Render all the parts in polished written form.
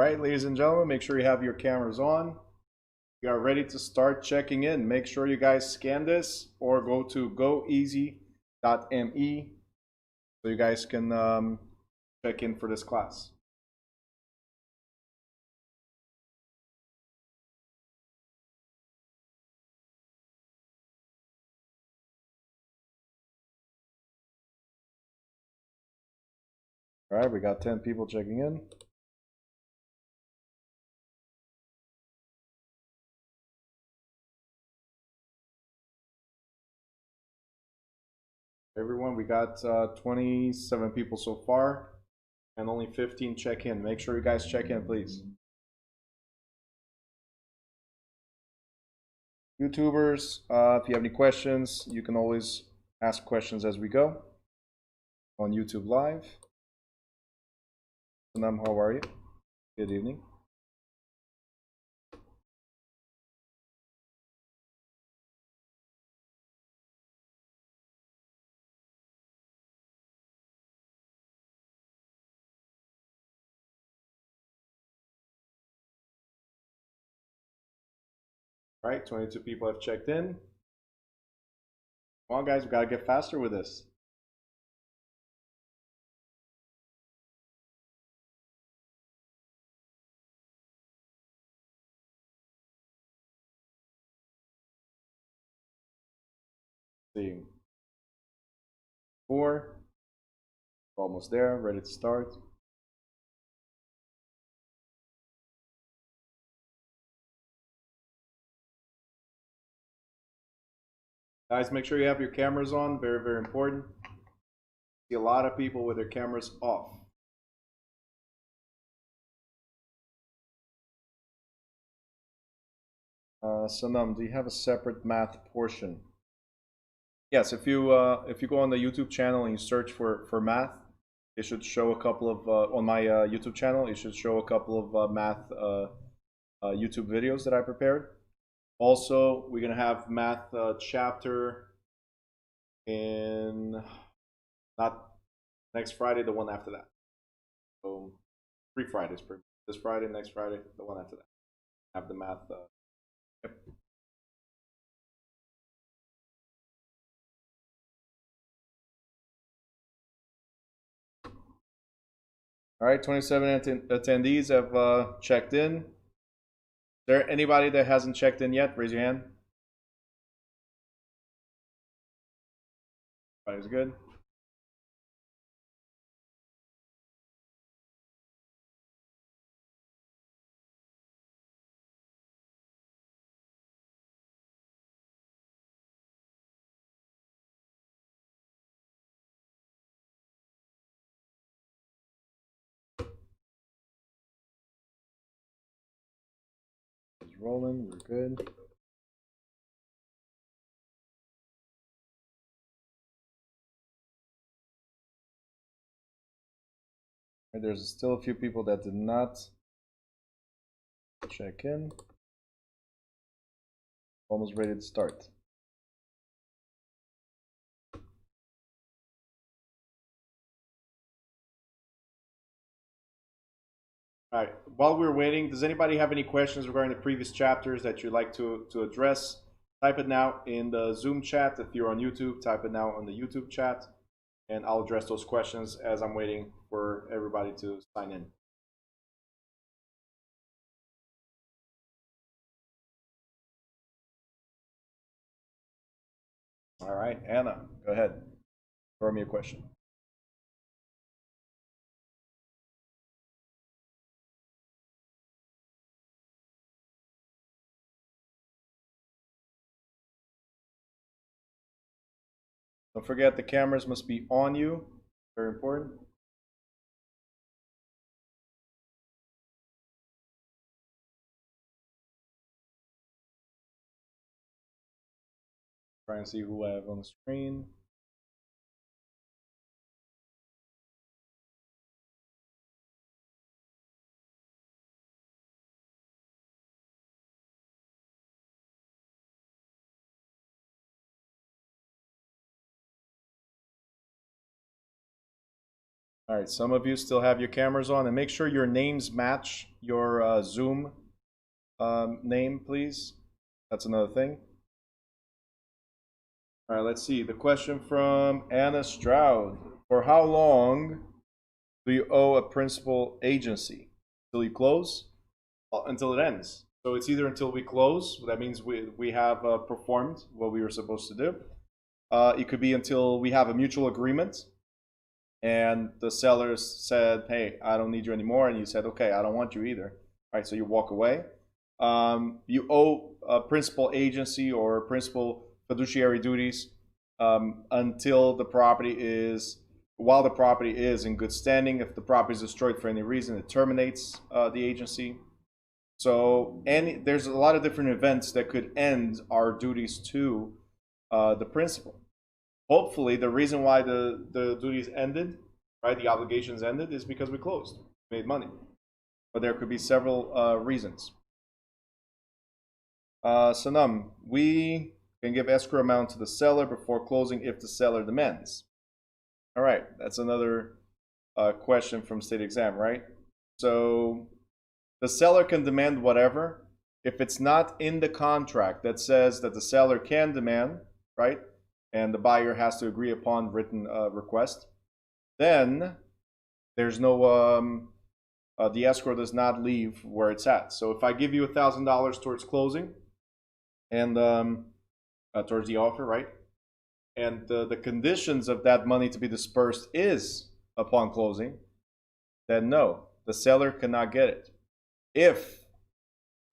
right, ladies and gentlemen, make sure you have your cameras on. We are ready to start checking in. Make sure you guys scan this or go to goeasy.me so you guys can check in for this class. All right, we got 10 people checking in. Everyone, we got 27 people so far and only 15 check in. Make sure you guys check in, please. YouTubers, if you have any questions, you can always ask questions as we go on YouTube Live. Sanam, how are you? Good evening. All right, 22 people have checked in. Come on, guys, we gotta get faster with this. Let's see, 4, almost there, ready to start. Guys, make sure you have your cameras on, very, very important. See a lot of people with their cameras off. Sanam, do you have a separate math portion? Yes, if you go on the YouTube channel and you search for math, it should show a couple of on my YouTube channel. It should show a couple of math YouTube videos that I prepared. Also, we're gonna have math chapter in not next Friday, the one after that. So 3 Fridays, this Friday, next Friday, the one after that. Have the math. Yep. All right, 27 attendees have checked in. Is there anybody that hasn't checked in yet? Raise your hand. Everybody's good. It's rolling. We're good. There's still a few people that did not check in. Almost ready to start. All right, while we're waiting, does anybody have any questions regarding the previous chapters that you'd like to address? Type it now in the Zoom chat. If you're on YouTube, type it now on the YouTube chat, and I'll address those questions as I'm waiting for everybody to sign in. All right, Anna, go ahead. Throw me a question. Don't forget the cameras must be on you. Very important. Try and see who I have on the screen. All right, some of you still have your cameras on, and make sure your names match your Zoom name, please. That's another thing. All right, let's see. The question from Anna Stroud. For how long do you owe a principal agency? Till you close? Until it ends. So it's either until we close, that means we have performed what we were supposed to do. It could be until we have a mutual agreement and the seller said, hey, I don't need you anymore. And you said, okay, I don't want you either. All right, so you walk away. You owe a principal agency or principal fiduciary duties until the property is, while the property is in good standing. If the property is destroyed for any reason, it terminates the agency. So there's a lot of different events that could end our duties to the principal. Hopefully, the reason why the duties ended, right, the obligations ended, is because we closed, made money. But there could be several reasons. Sanam, we can give escrow amount to the seller before closing if the seller demands. All right, that's another question from state exam, right? So the seller can demand whatever. If it's not in the contract that says that the seller can demand, right, and the buyer has to agree upon written request, then there's no, the escrow does not leave where it's at. So if I give you $1,000 towards closing and towards the offer, right, and the conditions of that money to be dispersed is upon closing, then no, the seller cannot get it. If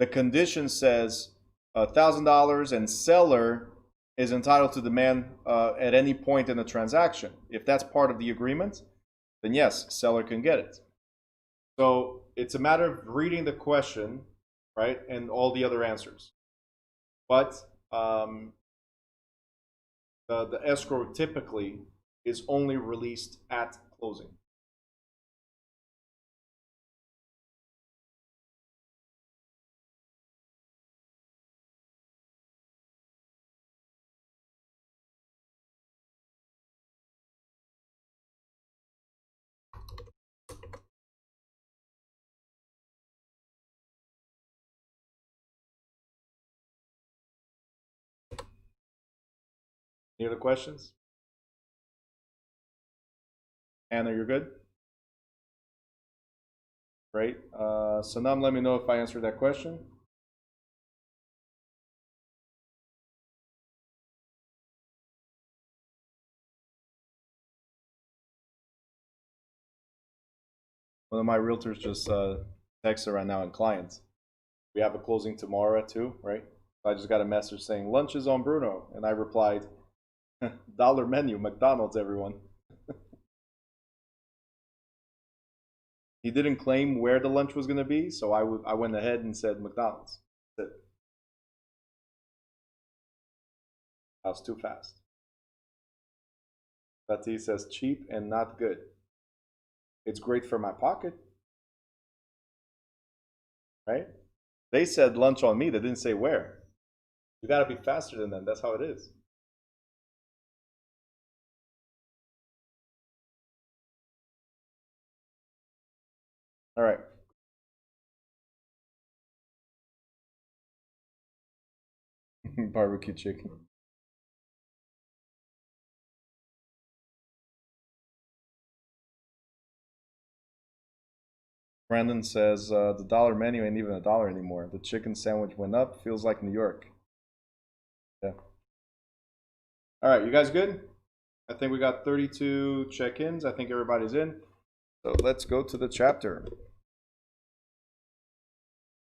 the condition says $1,000 and seller is entitled to demand at any point in the transaction, if that's part of the agreement, then yes, seller can get it. So it's a matter of reading the question, right, and all the other answers. But the escrow typically is only released at closing. Any other questions? Anna, you're good? Great. Sanam, let me know if I answered that question. One of my realtors just texted right now and clients. We have a closing tomorrow at 2, right? I just got a message saying lunch is on Bruno, and I replied, dollar menu, McDonald's, everyone. He didn't claim where the lunch was going to be, so I went ahead and said McDonald's. That's it. I was too fast. Tati says cheap and not good. It's great for my pocket, right? They said lunch on me. They didn't say where. You got to be faster than them. That's how it is. All right. Barbecue chicken. Brandon says the dollar menu ain't even $1 anymore. The chicken sandwich went up. Feels like New York. Yeah. All right, you guys good? I think we got 32 check-ins. I think everybody's in. So let's go to the chapter.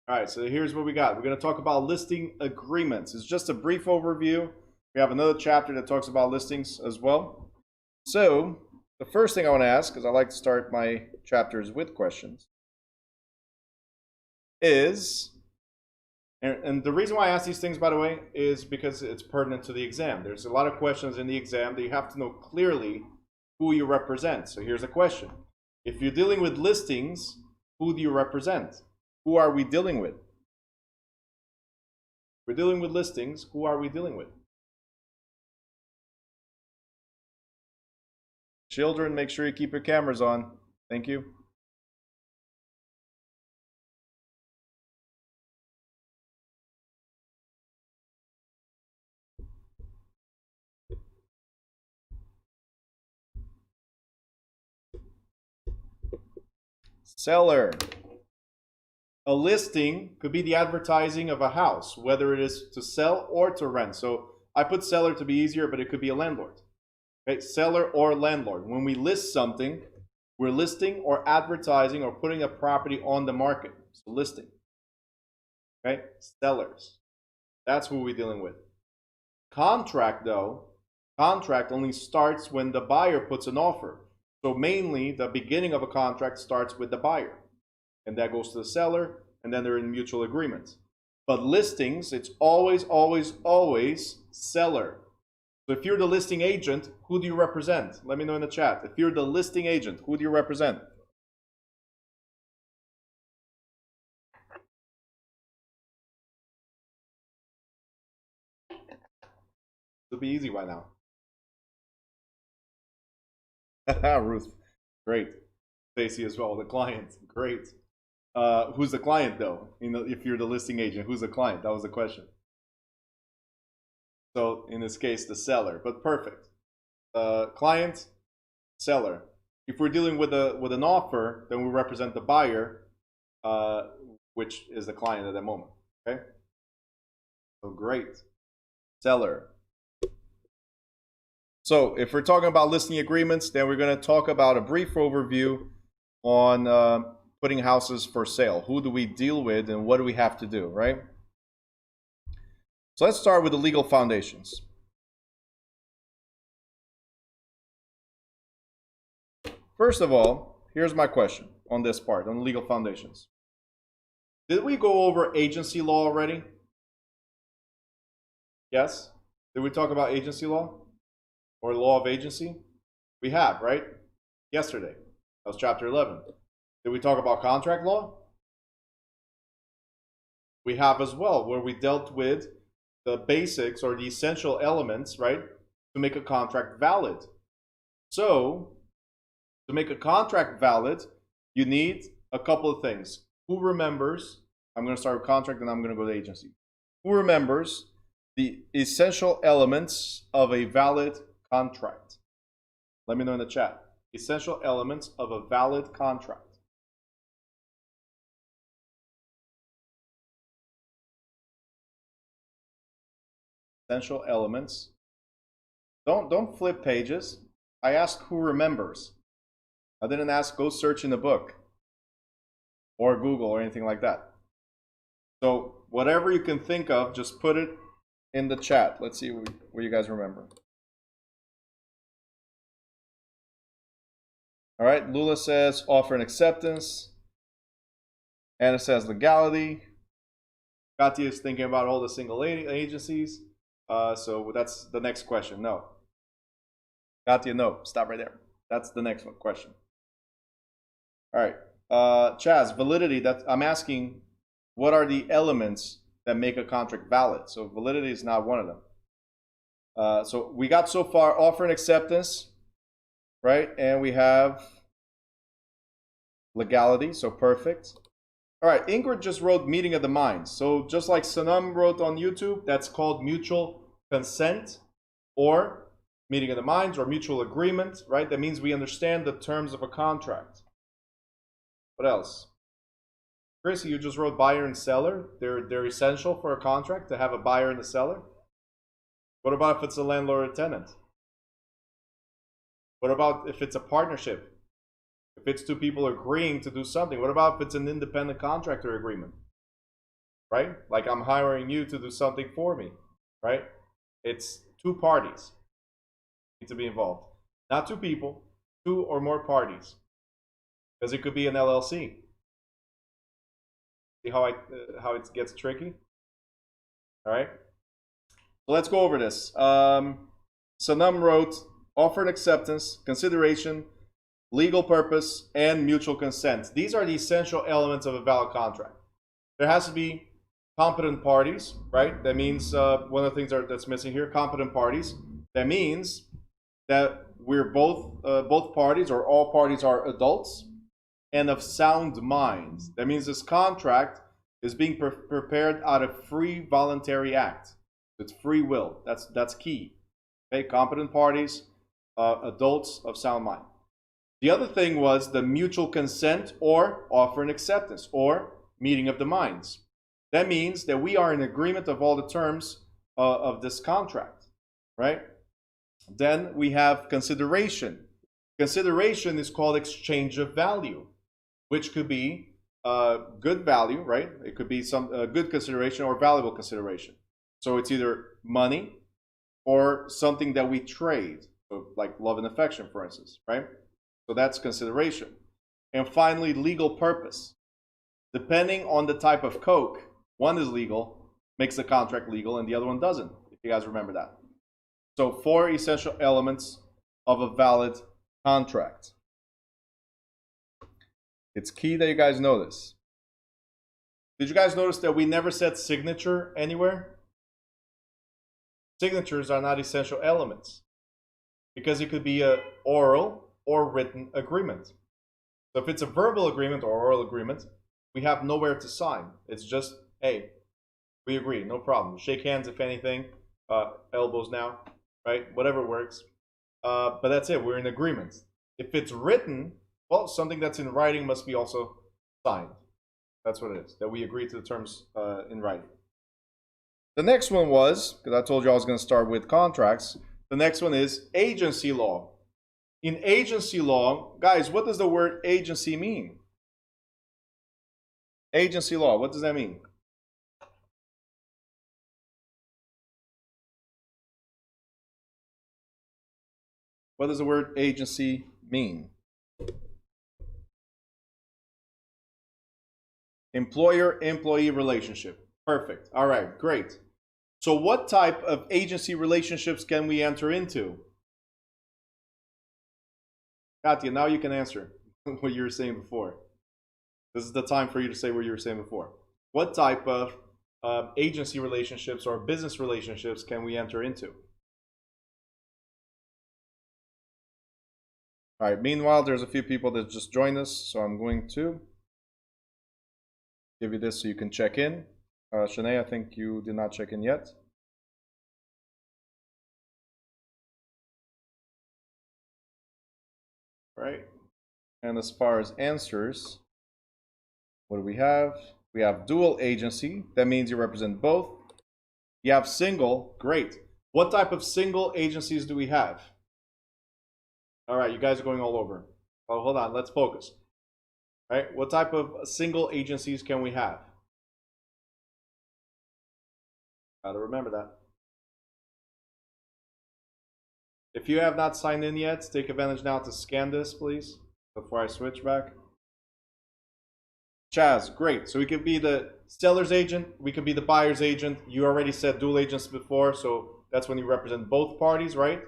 All right, so here's what we got. We're going to talk about listing agreements. It's just a brief overview. We have another chapter that talks about listings as well. So the first thing I want to ask, because I like to start my chapters with questions, is, and the reason why I ask these things, by the way, is because it's pertinent to the exam. There's a lot of questions in the exam that you have to know clearly who you represent. So here's a question. If you're dealing with listings, who do you represent? Who are we dealing with? We're dealing with listings. Who are we dealing with? Children, make sure you keep your cameras on. Thank you. Seller. A listing could be the advertising of a house, whether it is to sell or to rent. So I put seller to be easier, but it could be a landlord. Okay, seller or landlord. When we list something, we're listing or advertising or putting a property on the market. So listing. Okay, sellers. That's who we're dealing with. Contract, though, contract only starts when the buyer puts an offer. So mainly the beginning of a contract starts with the buyer, and that goes to the seller, and then they're in mutual agreement. But listings, it's always, always, always seller. So if you're the listing agent, who do you represent? Let me know in the chat. If you're the listing agent, who do you represent? It'll be easy by now. Ruth, great. Stacy as well, the client, great. Who's the client though? You know, if you're the listing agent, who's the client? That was the question. So in this case, the seller, but perfect. Client, seller. If we're dealing with an offer, then we represent the buyer, which is the client at that moment. Okay. So great. Seller. So if we're talking about listing agreements, then we're going to talk about a brief overview on putting houses for sale. Who do we deal with and what do we have to do, right? So let's start with the legal foundations. First of all, here's my question on this part, on the legal foundations. Did we go over agency law already? Yes? Did we talk about agency law? Or law of agency? We have, right? Yesterday. That was chapter 11. Did we talk about contract law? We have as well, where we dealt with the basics or the essential elements, right, to make a contract valid. So, to make a contract valid, you need a couple of things. Who remembers? I'm going to start with contract and I'm going to go to agency. Who remembers the essential elements of a valid contract? Let me know in the chat. Essential elements of a valid contract. Essential elements. Don't flip pages. I asked who remembers. I didn't ask go search in the book or Google or anything like that. So whatever you can think of, just put it in the chat. Let's see what you guys remember. All right, Lula says offer and acceptance. Anna says legality. Katia is thinking about all the single agencies. So that's the next question. No. Katia, no. Stop right there. That's the next one question. All right. Chaz, validity. I'm asking, what are the elements that make a contract valid? So validity is not one of them. So we got so far offer and acceptance, right? And we have legality. So perfect. All right, Ingrid just wrote meeting of the minds. So just like Sanam wrote on YouTube, that's called mutual consent or meeting of the minds or mutual agreement, right? That means we understand the terms of a contract. What else? Chris, you just wrote buyer and seller. They're essential for a contract to have a buyer and a seller. What about if it's a landlord or tenant? What about if it's a partnership? If it's two people agreeing to do something, what about if it's an independent contractor agreement? Right? Like I'm hiring you to do something for me, right? It's two parties need to be involved. Not two people, two or more parties. Because it could be an LLC. See how it gets tricky? All right? So let's go over this. Sanam wrote offer and acceptance, consideration, legal purpose, and mutual consent. These are the essential elements of a valid contract. There has to be competent parties, right? That means one of the things that's missing here, competent parties. That means that we're both parties or all parties are adults, and of sound mind. That means this contract is being prepared out of free voluntary act. It's free will. That's key. Okay, competent parties, adults of sound mind. The other thing was the mutual consent or offer and acceptance or meeting of the minds. That means that we are in agreement of all the terms of this contract, right? Then we have consideration. Consideration is called exchange of value, which could be good value, right? It could be some good consideration or valuable consideration. So it's either money or something that we trade, so like love and affection, for instance, right? So that's consideration. And finally, legal purpose. Depending on the type of coke, one is legal, makes the contract legal, and the other one doesn't, if you guys remember that. So 4 essential elements of a valid contract. It's key that you guys know this. Did you guys notice that we never said signature anywhere? Signatures are not essential elements because it could be an oral or written agreement. So if it's a verbal agreement or oral agreement, we have nowhere to sign. It's just, hey, we agree, no problem. Shake hands if anything, elbows now, right? Whatever works. But that's it, we're in agreement. If it's written, well, something that's in writing must be also signed. That's what it is, that we agree to the terms in writing. The next one was, because I told you I was going to start with contracts, the next one is agency law. In agency law, guys, what does the word agency mean? Agency law, what does that mean? What does the word agency mean? Employer-employee relationship. Perfect. All right, great. So what type of agency relationships can we enter into? Katya, now you can answer what you were saying before. This is the time for you to say what you were saying before. What type of agency relationships or business relationships can we enter into? All right, meanwhile, there's a few people that just joined us, so I'm going to give you this so you can check in. Shanae, I think you did not check in yet. All right, and as far as answers, what do we have? We have dual agency. That means you represent both. You have single. Great. What type of single agencies do we have? All right, you guys are going all over. Oh, hold on. Let's focus. All right, what type of single agencies can we have? Got to remember that. If you have not signed in yet, take advantage now to scan this, please, before I switch back. Chaz, great. So we could be the seller's agent. We could be the buyer's agent. You already said dual agents before, so that's when you represent both parties, right?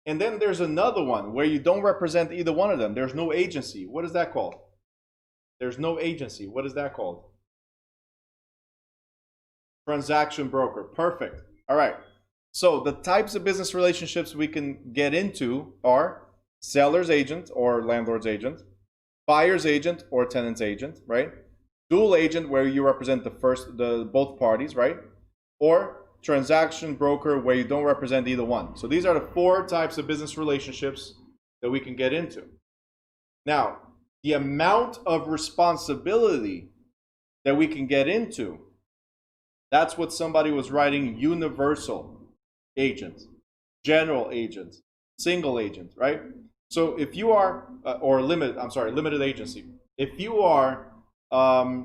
And then there's another one where you don't represent either one of them. There's no agency. What is that called? There's no agency. What is that called? Transaction broker. Perfect. All right. So the types of business relationships we can get into are seller's agent or landlord's agent, buyer's agent or tenant's agent, right? Dual agent where you represent both parties, right? Or transaction broker where you don't represent either one. So these are the 4 types of business relationships that we can get into. Now, the amount of responsibility that we can get into, that's what somebody was writing: universal agent, general agent, single agent, right? So if you are, limited agency. If you are a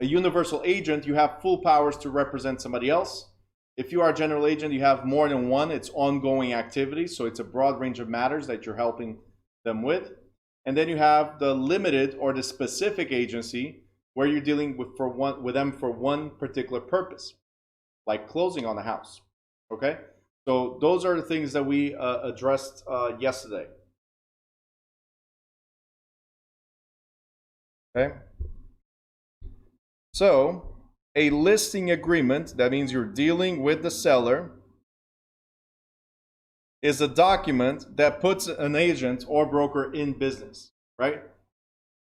universal agent, you have full powers to represent somebody else. If you are a general agent, you have more than one. It's ongoing activity, so it's a broad range of matters that you're helping them with. And then you have the limited or the specific agency where you're dealing with them for one particular purpose, like closing on a house. Okay? So those are the things that we addressed yesterday. Okay? So a listing agreement, that means you're dealing with the seller, is a document that puts an agent or broker in business, right?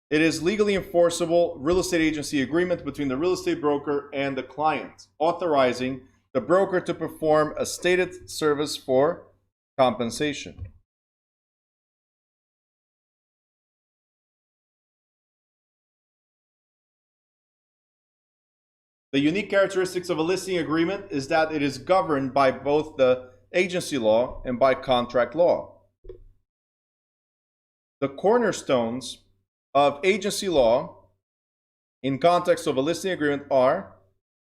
It is legally enforceable real estate agency agreement between the real estate broker and the client, authorizing the broker to perform a stated service for compensation. The unique characteristics of a listing agreement is that it is governed by both the agency law and by contract law. The cornerstones of agency law in context of a listing agreement are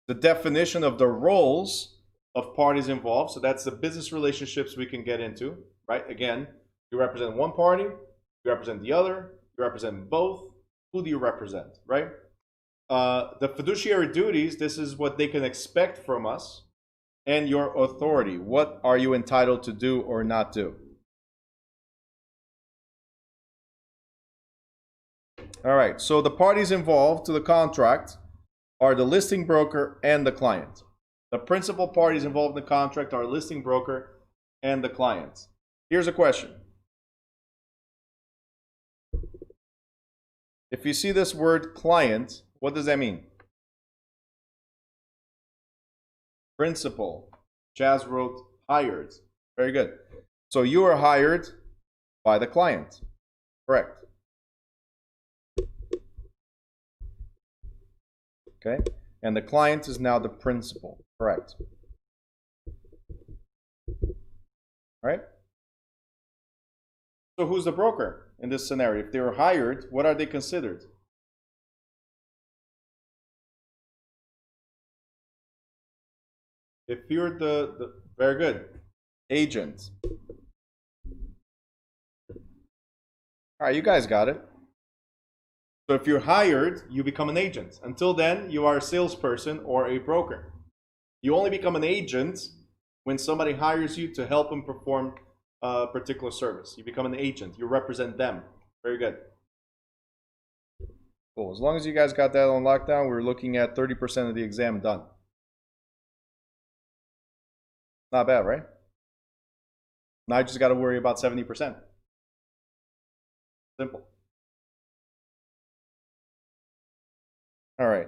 the definition of the roles of parties involved. So that's the business relationships we can get into, right? Again, you represent one party, you represent the other, you represent both. Who do you represent, right? The fiduciary duties, this is what they can expect from us, and your authority. What are you entitled to do or not do? All right, so the parties involved to the contract are the listing broker and the client. The principal parties involved in the contract are listing broker and the client. Here's a question. If you see this word client, what does that mean? Principal. Jazz wrote hired. Very good. So you are hired by the client. Correct. Okay. And the client is now the principal. Correct. Right? So who's the broker in this scenario? If they were hired, what are they considered? If you're the very good, agent. All right, you guys got it. So if you're hired, you become an agent. Until then, you are a salesperson or a broker. You only become an agent when somebody hires you to help them perform a particular service. You become an agent. You represent them. Very good. Cool. As long as you guys got that on lockdown, we're looking at 30% of the exam done. Not bad, right? Now I just got to worry about 70%. Simple. All right.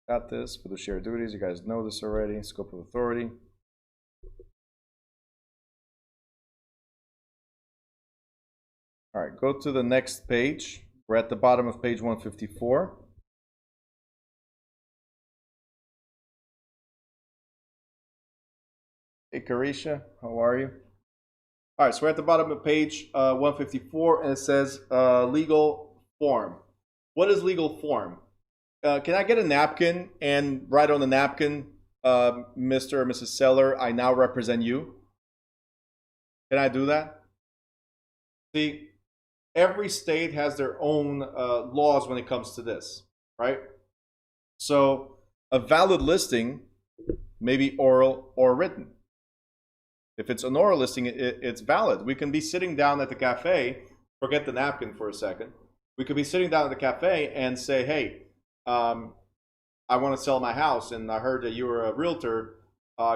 Got this for the shared duties. You guys know this already. Scope of authority. All right, go to the next page. We're at the bottom of page 154. Hey, Carisha, how are you? All right, so we're at the bottom of page 154, and it says legal form. What is legal form? Can I get a napkin and write on the napkin, Mr. or Mrs. Seller, I now represent you? Can I do that? See, every state has their own laws when it comes to this, right? So a valid listing may be oral or written. If it's an oral listing, it's valid. We can be sitting down at the cafe, forget the napkin for a second. We could be sitting down at the cafe and say, hey, I want to sell my house, and I heard that you were a realtor.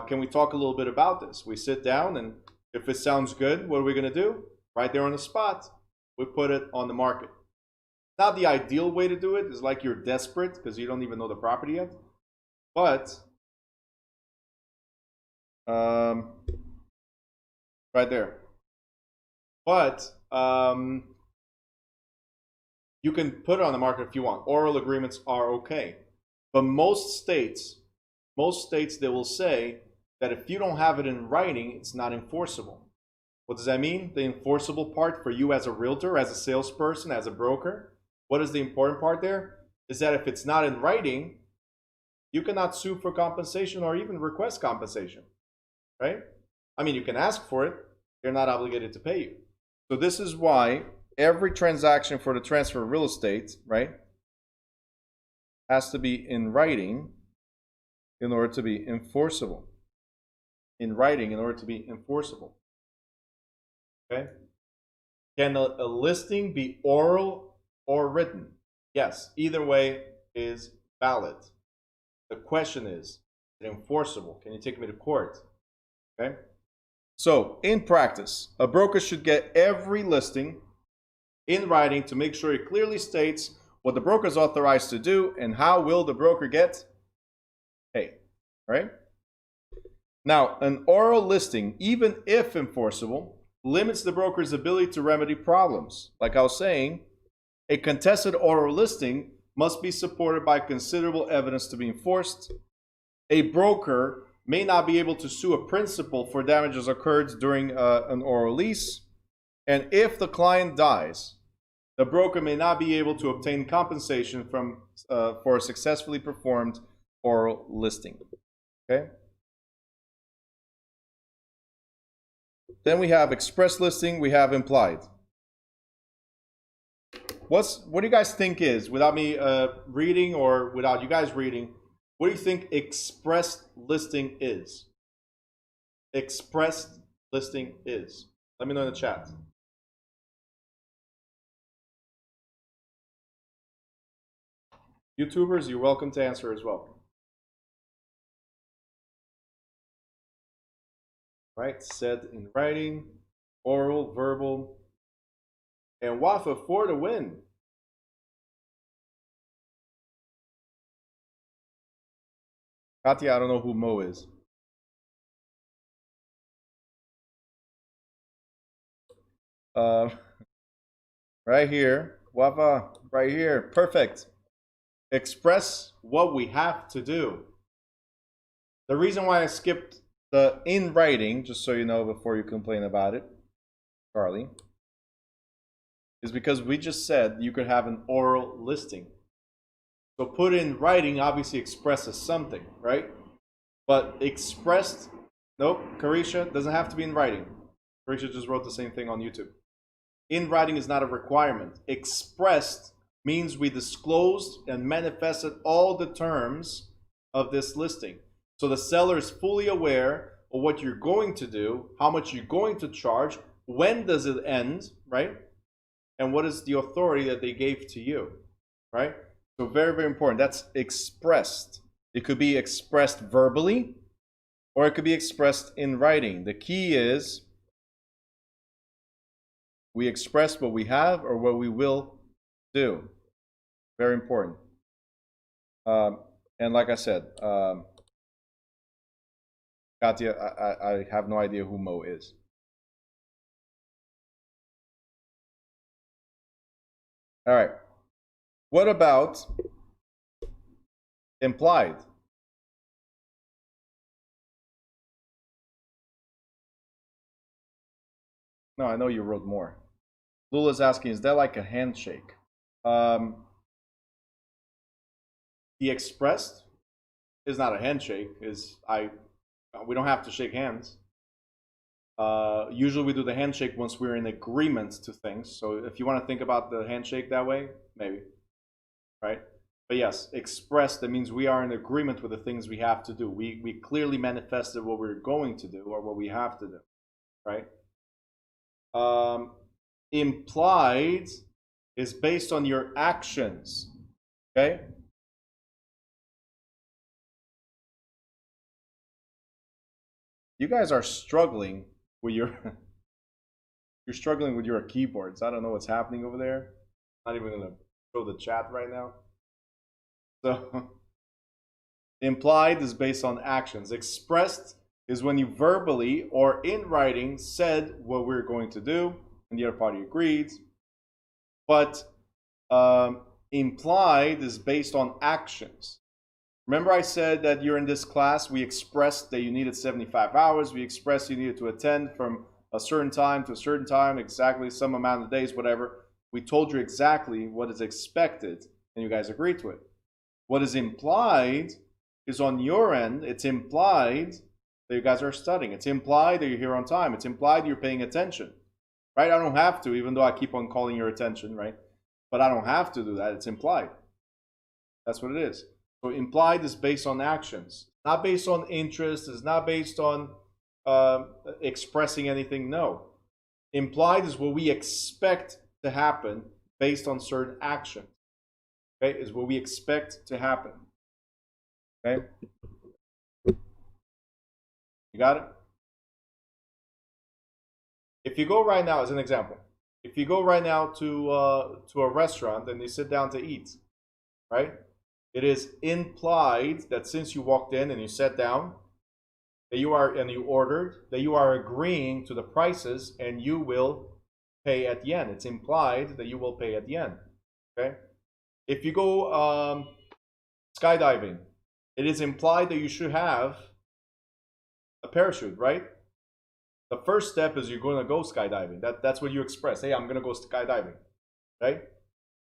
Can we talk a little bit about this? We sit down, and if it sounds good, what are we going to do? Right there on the spot, we put it on the market. Not the ideal way to do it. It's like you're desperate because you don't even know the property yet. But right there. But you can put it on the market if you want. Oral agreements are okay. But most states, they will say that if you don't have it in writing, it's not enforceable. What does that mean? The enforceable part for you as a realtor, as a salesperson, as a broker, what is the important part there? Is that if it's not in writing, you cannot sue for compensation or even request compensation, right? I mean, you can ask for it. They're not obligated to pay you. So this is why every transaction for the transfer of real estate, right, has to be in writing in order to be enforceable. In writing in order to be enforceable. Okay? Can a listing be oral or written? Yes, either way is valid. The question is it enforceable? Can you take me to court? Okay? So in practice, a broker should get every listing in writing to make sure it clearly states what the broker is authorized to do and how will the broker get paid, right? Now, an oral listing, even if enforceable, limits the broker's ability to remedy problems. Like I was saying, a contested oral listing must be supported by considerable evidence to be enforced. A broker may not be able to sue a principal for damages occurred during an oral lease. And if the client dies, the broker may not be able to obtain compensation for a successfully performed oral listing. Okay? Then we have express listing, we have implied. What do you guys think is, without me reading or without you guys reading, what do you think express listing is? Express listing is. Let me know in the chat. YouTubers, you're welcome to answer as well. Right, said in writing, oral, verbal, and Wafa for the win. Katya, I don't know who Mo is. Right here, Wafa, right here, perfect. Express what we have to do. The reason why I skipped the in writing, just so you know before you complain about it, Charlie, is because we just said you could have an oral listing. So put in writing obviously expresses something, right? But expressed, nope, Carisha doesn't have to be in writing. Carisha just wrote the same thing on YouTube. In writing is not a requirement. Expressed means we disclosed and manifested all the terms of this listing. So the seller is fully aware of what you're going to do, how much you're going to charge, when does it end, right? And what is the authority that they gave to you, right? So very, very important. That's expressed. It could be expressed verbally, or it could be expressed in writing. The key is we express what we have or what we will do. Very important. And like I said, Katya, I have no idea who Mo is. All right. What about implied? No, I know you wrote more. Lula's asking, is that like a handshake? The expressed is not a handshake. We don't have to shake hands. Usually we do the handshake once we're in agreement to things. So if you want to think about the handshake that way, maybe, right? But yes, expressed, that means we are in agreement with the things we have to do. We clearly manifested what we're going to do or what we have to do, right? Implied is based on your actions, okay? You guys are struggling with your you're struggling with your keyboards. I don't know what's happening over there. I'm not even gonna show the chat right now. So implied is based on actions. Expressed is when you verbally or in writing said what we're going to do and the other party agreed. But implied is based on actions. Remember I said that you're in this class, we expressed that you needed 75 hours. We expressed you needed to attend from a certain time to a certain time, exactly some amount of days, whatever. We told you exactly what is expected, and you guys agreed to it. What is implied is on your end, it's implied that you guys are studying. It's implied that you're here on time. It's implied you're paying attention, right? I don't have to, even though I keep on calling your attention, right? But I don't have to do that. It's implied. That's what it is. So implied is based on actions, not based on interest. It's not based on expressing anything. No. Implied is what we expect to happen based on certain actions. Okay, is what we expect to happen. Okay, you got it? If you go right now, as an example, if you go right now to a restaurant and you sit down to eat, right? It is implied that since you walked in and you sat down, that you ordered, that you are agreeing to the prices and you will pay at the end. It's implied that you will pay at the end. Okay? If you go skydiving, it is implied that you should have a parachute, right? The first step is you're going to go skydiving. That's what you express. Hey, I'm going to go skydiving, right?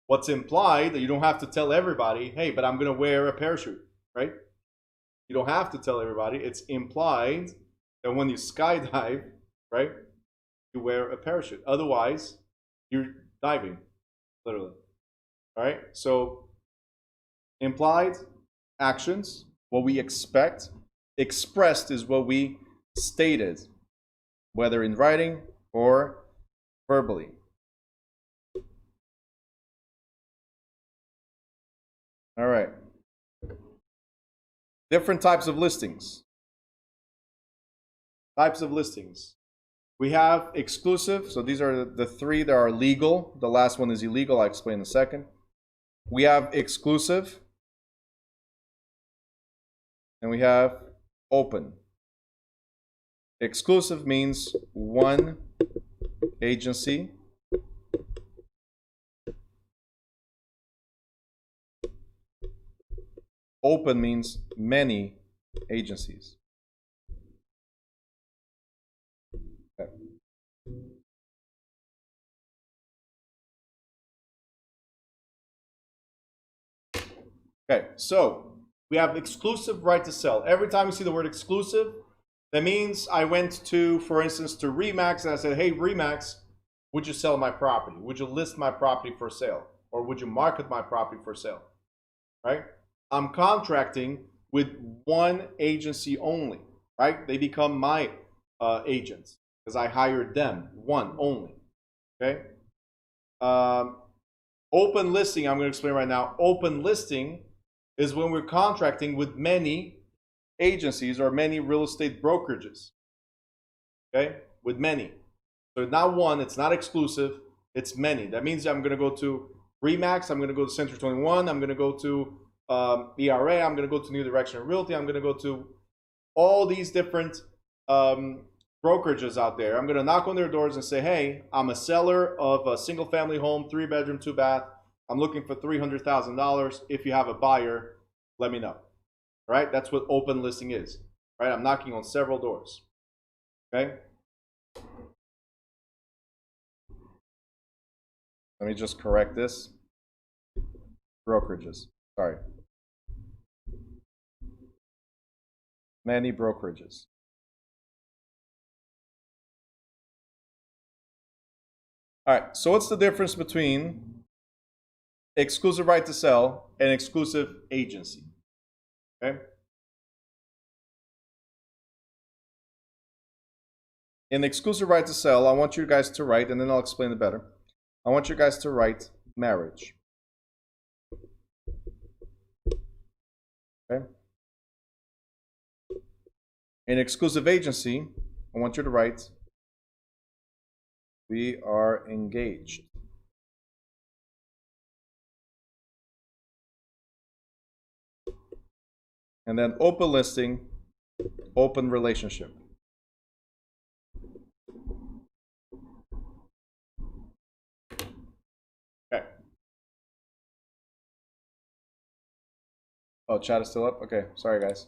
What's implied that you don't have to tell everybody, hey, but I'm going to wear a parachute, right? You don't have to tell everybody. It's implied that when you skydive, right, you wear a parachute. Otherwise, you're diving, literally. All right? So, implied actions, what we expect. Expressed is what we stated, whether in writing or verbally. All right. Different types of listings. Types of listings. We have exclusive. So these are the three that are legal. The last one is illegal. I'll explain in a second. We have exclusive. And we have open. Exclusive means one agency. Open means many agencies. Okay. Okay, so we have exclusive right to sell. Every time you see the word exclusive, that means I went to, for instance, to Remax and I said, hey, Remax, would you sell my property? Would you list my property for sale? Or would you market my property for sale? Right? I'm contracting with one agency only, right? They become my agents because I hired them, one only, okay? Open listing, I'm going to explain right now. Open listing is when we're contracting with many agencies or many real estate brokerages, okay? With many. So not one, it's not exclusive, it's many. That means I'm going to go to Remax, I'm going to go to Century 21, I'm going to go to ERA, I'm going to go to New Direction Realty, I'm going to go to all these different brokerages out there. I'm going to knock on their doors and say, hey, I'm a seller of a single family home, 3-bedroom, 2-bath. I'm looking for $300,000. If you have a buyer, let me know. Right? That's what open listing is. Right? I'm knocking on several doors. Okay? Let me just correct this. Brokerages. Sorry. Many brokerages. All right, so what's the difference between exclusive right to sell and exclusive agency? Okay. In exclusive right to sell, I want you guys to write, and then I'll explain it better. I want you guys to write marriage. Okay. In exclusive agency, I want you to write, we are engaged. And then open listing, open relationship. Okay. Oh, chat is still up? Okay, sorry guys.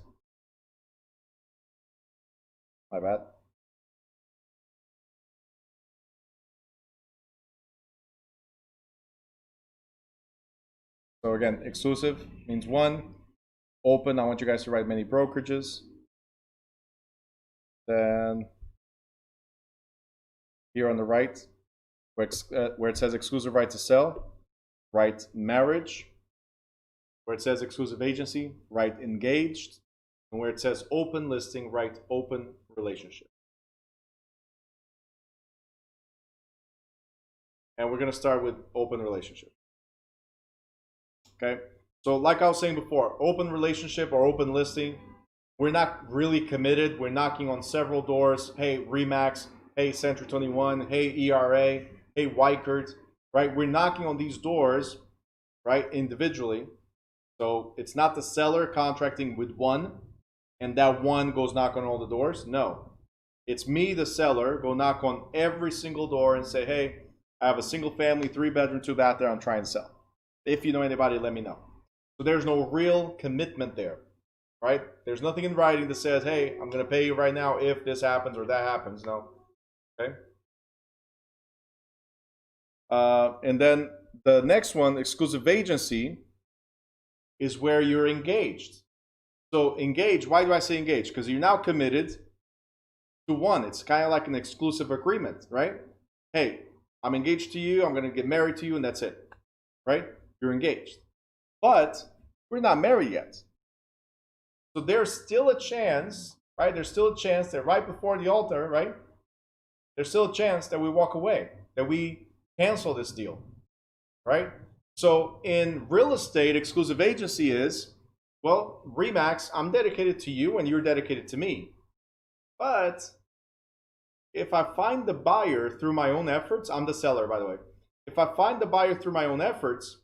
My bad. So again, exclusive means one. Open, I want you guys to write many brokerages. Then here on the right, where it says exclusive right to sell, write marriage. Where it says exclusive agency, write engaged. And where it says open listing, write open relationship. And we're going to start with open relationship. Okay, so like I was saying before, open relationship or open listing, we're not really committed. We're knocking on several doors. Hey, Remax, hey Century 21, hey ERA, hey Weichert, right? We're knocking on these doors, right, individually. So it's not the seller contracting with one, and that one goes knock on all the doors. No, it's me, the seller, go knock on every single door and say, hey, I have a single family, 3-bedroom, 2-bathroom I'm trying to sell. If you know anybody, let me know. So there's no real commitment there, right? There's nothing in writing that says, hey, I'm going to pay you right now if this happens or that happens. No. Okay. And then the next one, exclusive agency, is where you're engaged. So engaged, why do I say engaged? Because you're now committed to one. It's kind of like an exclusive agreement, right? Hey, I'm engaged to you, I'm going to get married to you, and that's it, right? You're engaged. But we're not married yet. So there's still a chance, right? There's still a chance that right before the altar, right? There's still a chance that we walk away, that we cancel this deal, right? So in real estate, exclusive agency is, well, Remax, I'm dedicated to you and you're dedicated to me. But if I find the buyer through my own efforts, I'm the seller, by the way. If I find the buyer through my own efforts,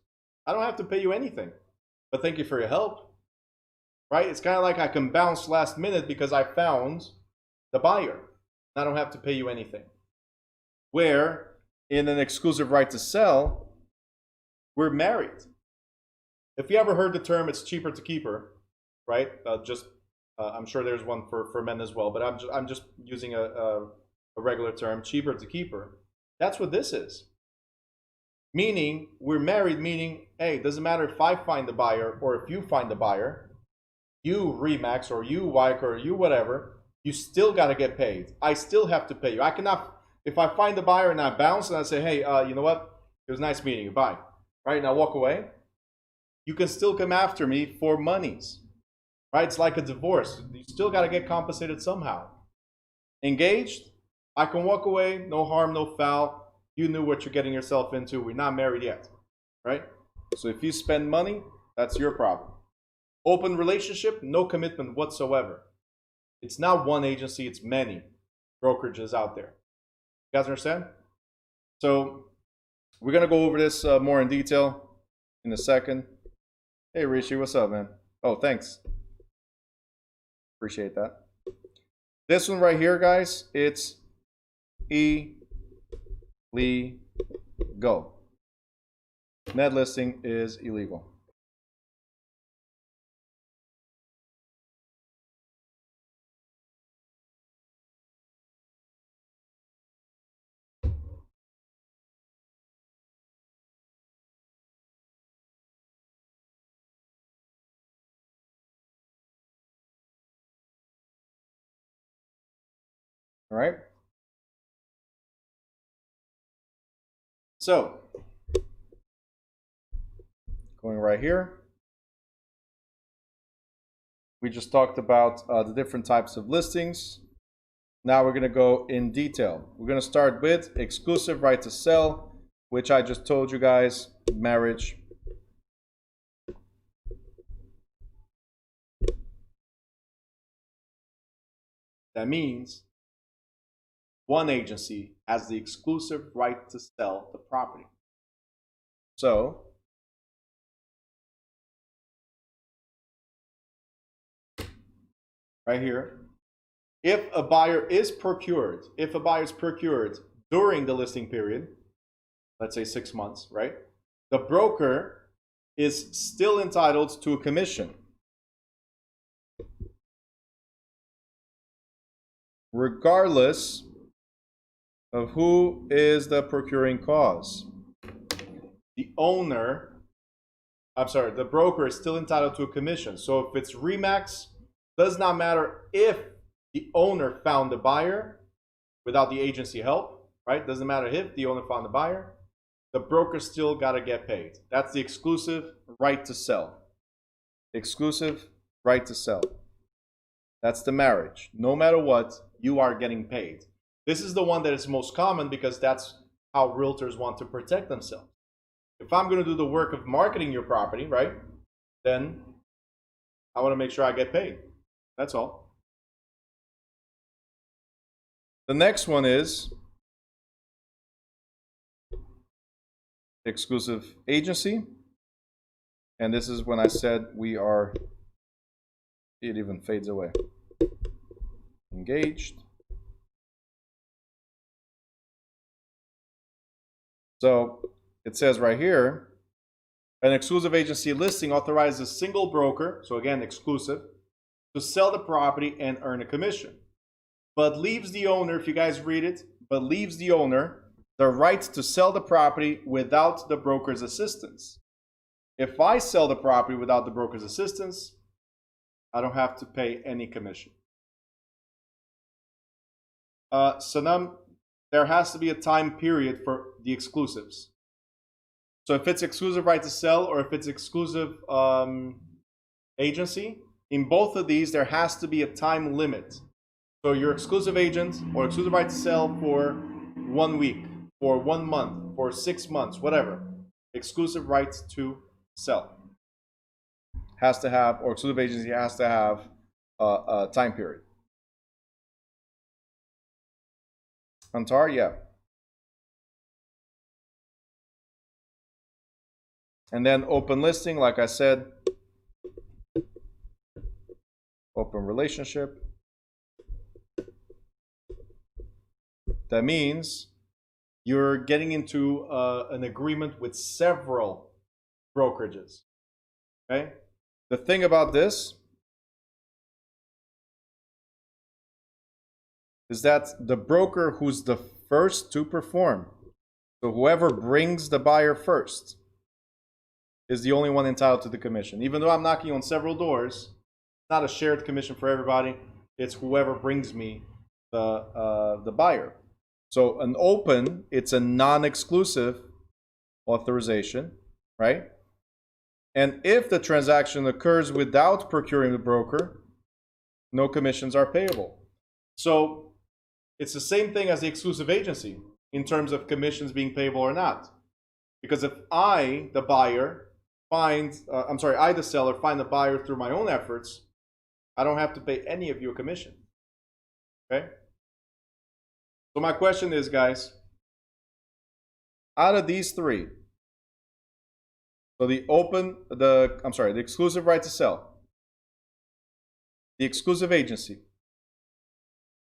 I don't have to pay you anything. But thank you for your help, right? It's kind of like I can bounce last minute because I found the buyer. I don't have to pay you anything. Where in an exclusive right to sell, we're married. If you ever heard the term, it's cheaper to keep her, right? I'm sure there's one for men as well, but I'm just using a regular term, cheaper to keep her. That's what this is. Meaning, we're married, meaning, hey, it doesn't matter if I find the buyer or if you find the buyer, you Remax or you Wyke or you whatever, you still got to get paid. I still have to pay you. I cannot, if I find the buyer and I bounce and I say, hey, you know what? It was nice meeting you. Bye. Right? And I walk away. You can still come after me for monies. Right? It's like a divorce. You still got to get compensated somehow. Engaged, I can walk away, no harm, no foul. You knew what you're getting yourself into. We're not married yet. Right? So if you spend money, that's your problem. Open relationship, no commitment whatsoever. It's not one agency, it's many brokerages out there. You guys understand? So we're going to go over this more in detail in a second. Hey, Rishi, what's up, man? Oh, thanks. Appreciate that. This one right here, guys, it's illegal. Net listing is illegal. All right. So, going right here, we just talked about the different types of listings. Now we're going to go in detail. We're going to start with exclusive right to sell, which I just told you guys, marriage. That means one agency has the exclusive right to sell the property. So, right here, if a buyer is procured, during the listing period, let's say 6 months, right? The broker is still entitled to a commission, regardless of who is the procuring cause. The broker is still entitled to a commission. So if it's Remax, does not matter if the owner found the buyer without the agency help, right? Doesn't matter if the owner found the buyer, the broker still got to get paid. That's the exclusive right to sell. Exclusive right to sell. That's the marriage. No matter what, you are getting paid. This is the one that is most common because that's how realtors want to protect themselves. If I'm going to do the work of marketing your property, right, then I want to make sure I get paid. That's all. The next one is exclusive agency. And this is when I said we are, it even fades away. Engaged. So it says right here, an exclusive agency listing authorizes a single broker, so again, exclusive, to sell the property and earn a commission. But leaves the owner, if you guys read it, but leaves the owner the right to sell the property without the broker's assistance. If I sell the property without the broker's assistance, I don't have to pay any commission. So now there has to be a time period for the exclusives. So if it's exclusive right to sell or if it's exclusive agency, in both of these, there has to be a time limit. So your exclusive agent or exclusive right to sell for 1 week, for 1 month, for 6 months, whatever. Exclusive right to sell has to have, or exclusive agency has to have a time period. Antar, yeah. And then open listing, like I said, open relationship. That means you're getting into an agreement with several brokerages. Okay? The thing about this is that the broker who's the first to perform, so whoever brings the buyer first, is the only one entitled to the commission. Even though I'm knocking on several doors, it's not a shared commission for everybody. It's whoever brings me the buyer. So an open, it's a non-exclusive authorization, right? And if the transaction occurs without procuring the broker, no commissions are payable. So it's the same thing as the exclusive agency in terms of commissions being payable or not. Because if I, the buyer, I, the seller, find the buyer through my own efforts, I don't have to pay any of you a commission. Okay? So my question is, guys, out of these three, so the exclusive right to sell, the exclusive agency,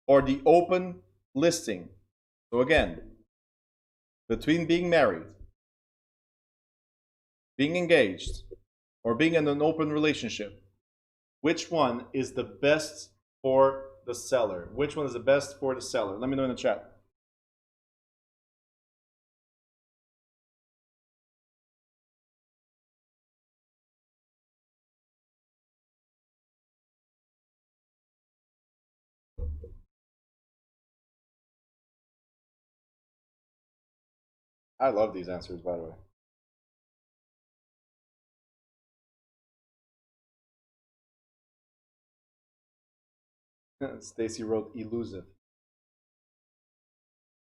or the open listing. So again, between being married, being engaged, or being in an open relationship, which one is the best for the seller? Which one is the best for the seller? Let me know in the chat. I love these answers, by the way. Stacy wrote elusive.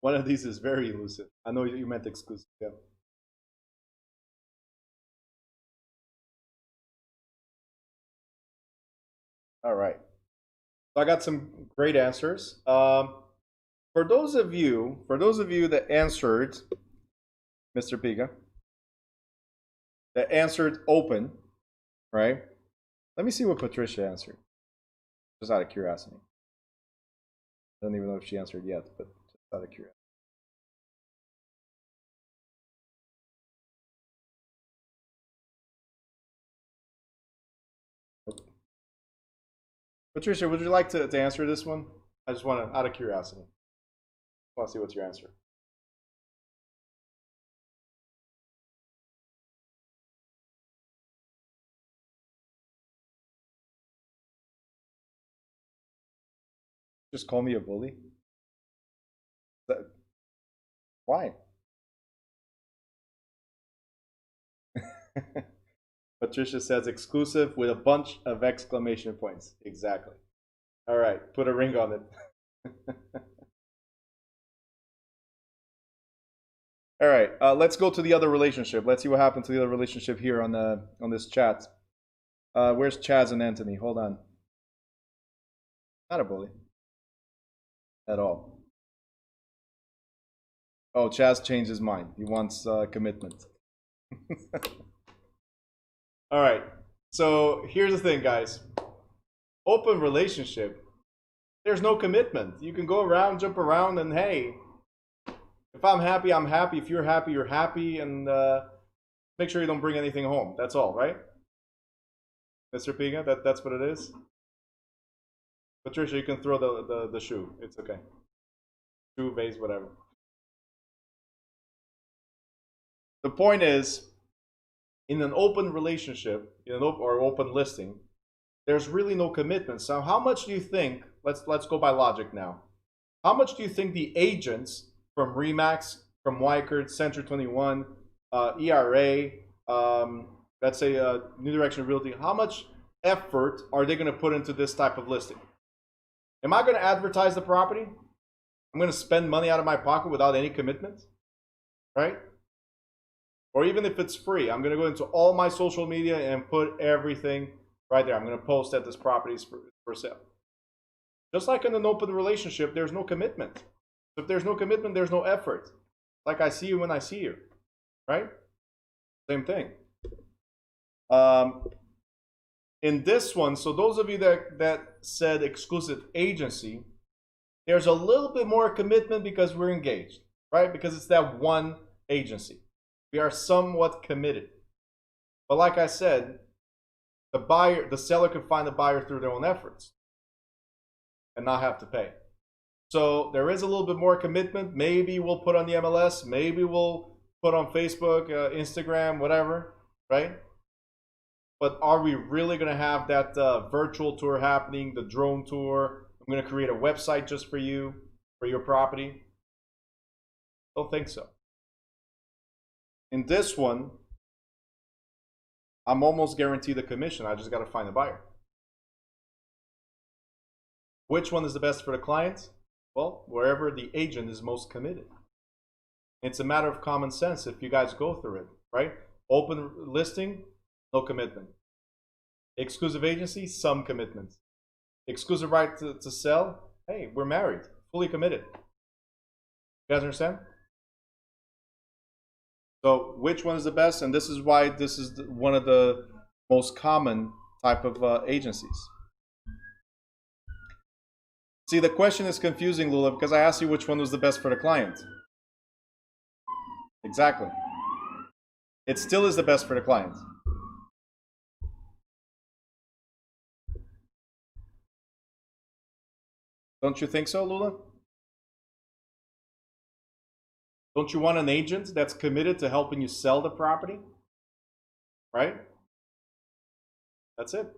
One of these is very elusive. I know you meant exclusive. Yeah. All right. So I got some great answers. For those of you that answered, Mr. Piga, that answered open, right? Let me see what Patricia answered. Just out of curiosity. I don't even know if she answered yet, but just out of curiosity. Patricia, would you like to answer this one? I just want to, out of curiosity. I want to see what's your answer. Just call me a bully? Why? Patricia says exclusive with a bunch of exclamation points. Exactly. All right, put a ring on it. All right, let's go to the other relationship. Let's see what happened to the other relationship here on this chat. Where's Chaz and Anthony? Hold on. Not a bully at all. Oh, Chaz changed his mind. He wants commitment. All right. So here's the thing, guys. Open relationship, there's no commitment. You can go around, jump around, and hey, if I'm happy, I'm happy. If you're happy, you're happy. And make sure you don't bring anything home. That's all, right? Mr. Piga, that's what it is? Patricia, you can throw the shoe. It's okay. Shoe, vase, whatever. The point is, in an open relationship, in an open listing, there's really no commitment. So how much do you think, let's go by logic now. How much do you think the agents from Remax, from Wycard, Century 21, ERA, let's say New Direction Realty, how much effort are they going to put into this type of listing? Am I going to advertise the property? I'm going to spend money out of my pocket without any commitment, right? Or even if it's free, I'm going to go into all my social media and put everything right there. I'm going to post that this property is for sale. Just like in an open relationship, there's no commitment. If there's no commitment, there's no effort. Like I see you when I see you, right? Same thing. In this one, so those of you that said exclusive agency, there's a little bit more commitment because we're engaged, right? Because it's that one agency. We are somewhat committed. But like I said, the seller can find a buyer through their own efforts and not have to pay. So there is a little bit more commitment. Maybe we'll put on the MLS, maybe we'll put on Facebook, Instagram, whatever, right? But are we really going to have that virtual tour happening, the drone tour? I'm going to create a website just for you, for your property? Don't think so. In this one, I'm almost guaranteed a commission. I just got to find a buyer. Which one is the best for the client? Well, wherever the agent is most committed. It's a matter of common sense if you guys go through it, right? Open listing, no commitment. Exclusive agency, some commitment. Exclusive right to sell, hey, we're married, fully committed. You guys understand? So which one is the best? And this is why this is one of the most common type of agencies. See, the question is confusing, Lula, because I asked you which one was the best for the client. Exactly. It still is the best for the client. Don't you think so, Lula? Don't you want an agent that's committed to helping you sell the property? Right? That's it.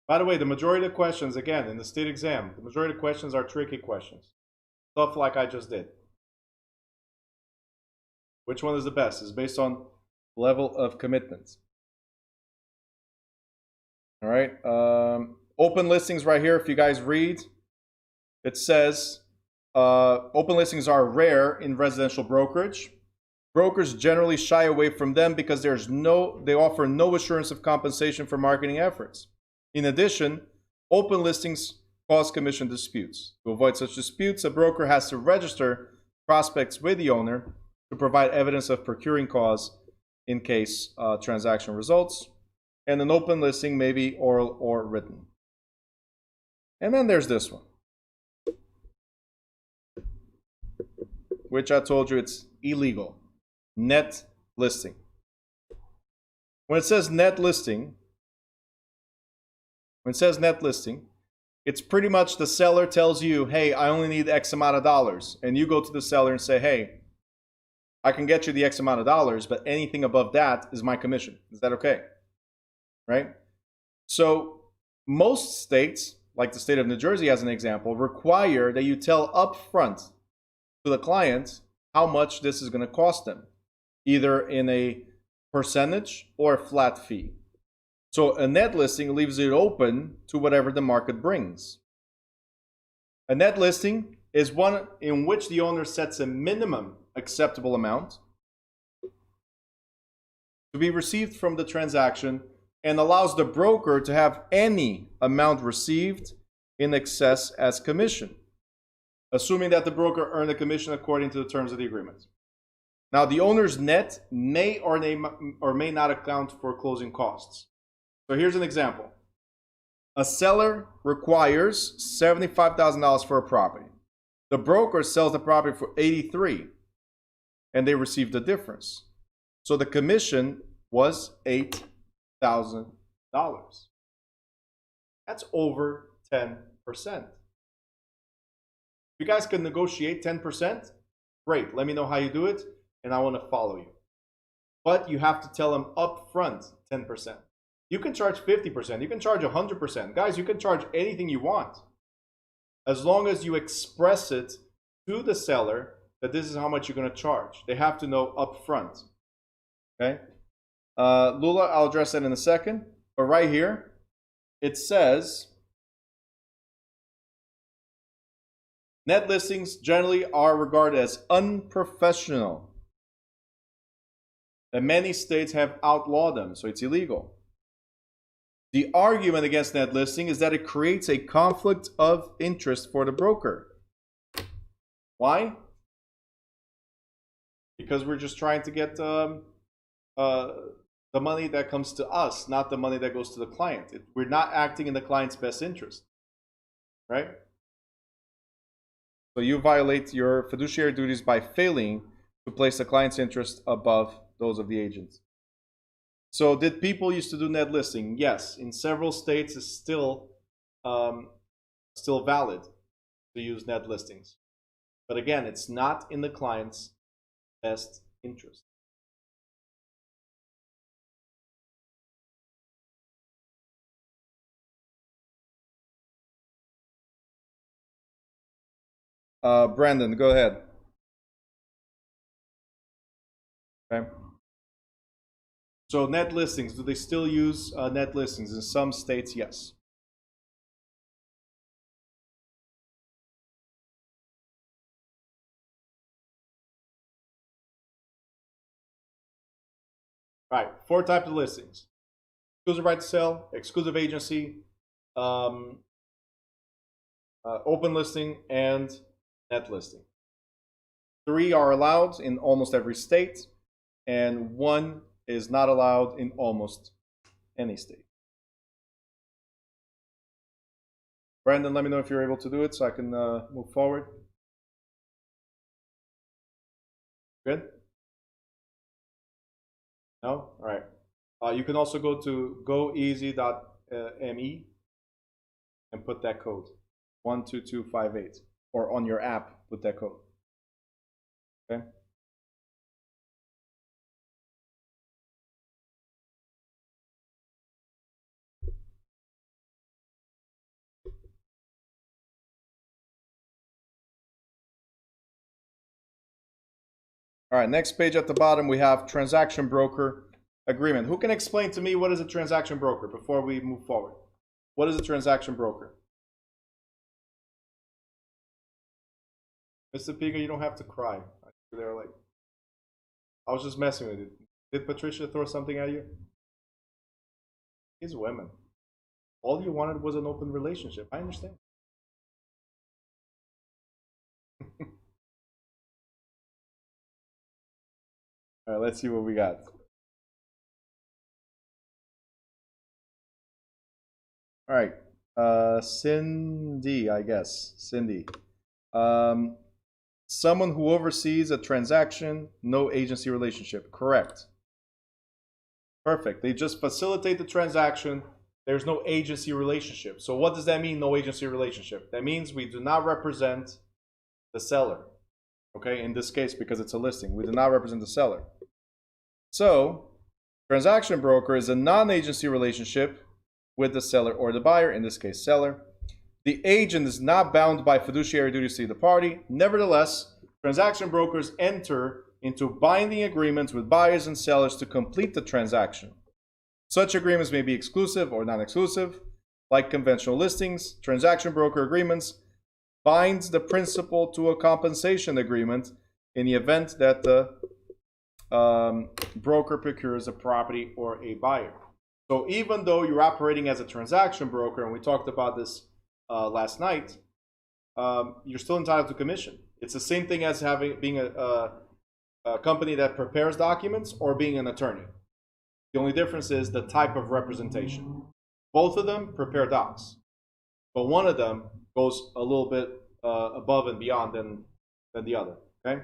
By the way, the majority of the questions, again, in the state exam, the majority of questions are tricky questions. Stuff like I just did. Which one is the best? It's based on level of commitment. All right. Open listings right here, if you guys read, it says, open listings are rare in residential brokerage. Brokers generally shy away from them because they offer no assurance of compensation for marketing efforts. In addition, open listings cause commission disputes. To avoid such disputes, a broker has to register prospects with the owner to provide evidence of procuring cause in case transaction results. And an open listing may be oral or written. And then there's this one, which I told you it's illegal. Net listing. When it says net listing, it's pretty much the seller tells you, hey, I only need X amount of dollars. And you go to the seller and say, hey, I can get you the X amount of dollars, but anything above that is my commission. Is that okay? Right? So most states, like the state of New Jersey as an example, require that you tell upfront to the client how much this is going to cost them, either in a percentage or a flat fee. So a net listing leaves it open to whatever the market brings. A net listing is one in which the owner sets a minimum acceptable amount to be received from the transaction and allows the broker to have any amount received in excess as commission. assuming that the broker earned a commission according to the terms of the agreement. Now, the owner's net may or may not account for closing costs. So here's an example. A seller requires $75,000 for a property. The broker sells the property for $83,000, and they receive the difference. So the commission was $8,000. That's over 10%. If you guys can negotiate 10%, great. Let me know how you do it, and I want to follow you. But you have to tell them up front 10%. You can charge 50%. You can charge 100%. Guys, you can charge anything you want, as long as you express it to the seller that this is how much you're going to charge. They have to know up front. Okay? Lula, I'll address that in a second. But right here, it says, net listings generally are regarded as unprofessional. And many states have outlawed them, so it's illegal. The argument against net listing is that it creates a conflict of interest for the broker. Why? Because we're just trying to get the money that comes to us, not the money that goes to the client. We're not acting in the client's best interest, right? So you violate your fiduciary duties by failing to place the client's interest above those of the agents. So did people used to do net listing? Yes. In several states, it's still valid to use net listings. But again, it's not in the client's best interest. Brandon, go ahead. Okay. So net listings, do they still use net listings? In some states, yes. All right, 4 types of listings. Exclusive right to sell, exclusive agency, open listing, and net listing. 3 are allowed in almost every state, and 1 is not allowed in almost any state. Brandon, let me know if you're able to do it so I can move forward. Good? No? All right. You can also go to goeasy.me and put that code, 12258, or on your app, put that code. Okay? All right, next page at the bottom, we have transaction broker agreement. Who can explain to me what is a transaction broker before we move forward? What is a transaction broker? Mr. Piga, you don't have to cry. They're like, I was just messing with you. Did Patricia throw something at you? These women. All you wanted was an open relationship. I understand. All right, let's see what we got. All right, Cindy, I guess. Cindy. Someone who oversees a transaction, no agency relationship. Correct. Perfect. They just facilitate the transaction. There's no agency relationship. So what does that mean, no agency relationship? That means we do not represent the seller. Okay, in this case, because it's a listing, we do not represent the seller. So, transaction broker is a non-agency relationship with the seller or the buyer, in this case, seller. The agent is not bound by fiduciary duties to the party. Nevertheless, transaction brokers enter into binding agreements with buyers and sellers to complete the transaction. Such agreements may be exclusive or non-exclusive. Like conventional listings, transaction broker agreements binds the principal to a compensation agreement in the event that the broker procures a property or a buyer. So even though you're operating as a transaction broker, and we talked about this last night, you're still entitled to commission. It's the same thing as being a company that prepares documents or being an attorney. The only difference is the type of representation. Both of them prepare docs, but one of them goes a little bit above and beyond than the other. Okay.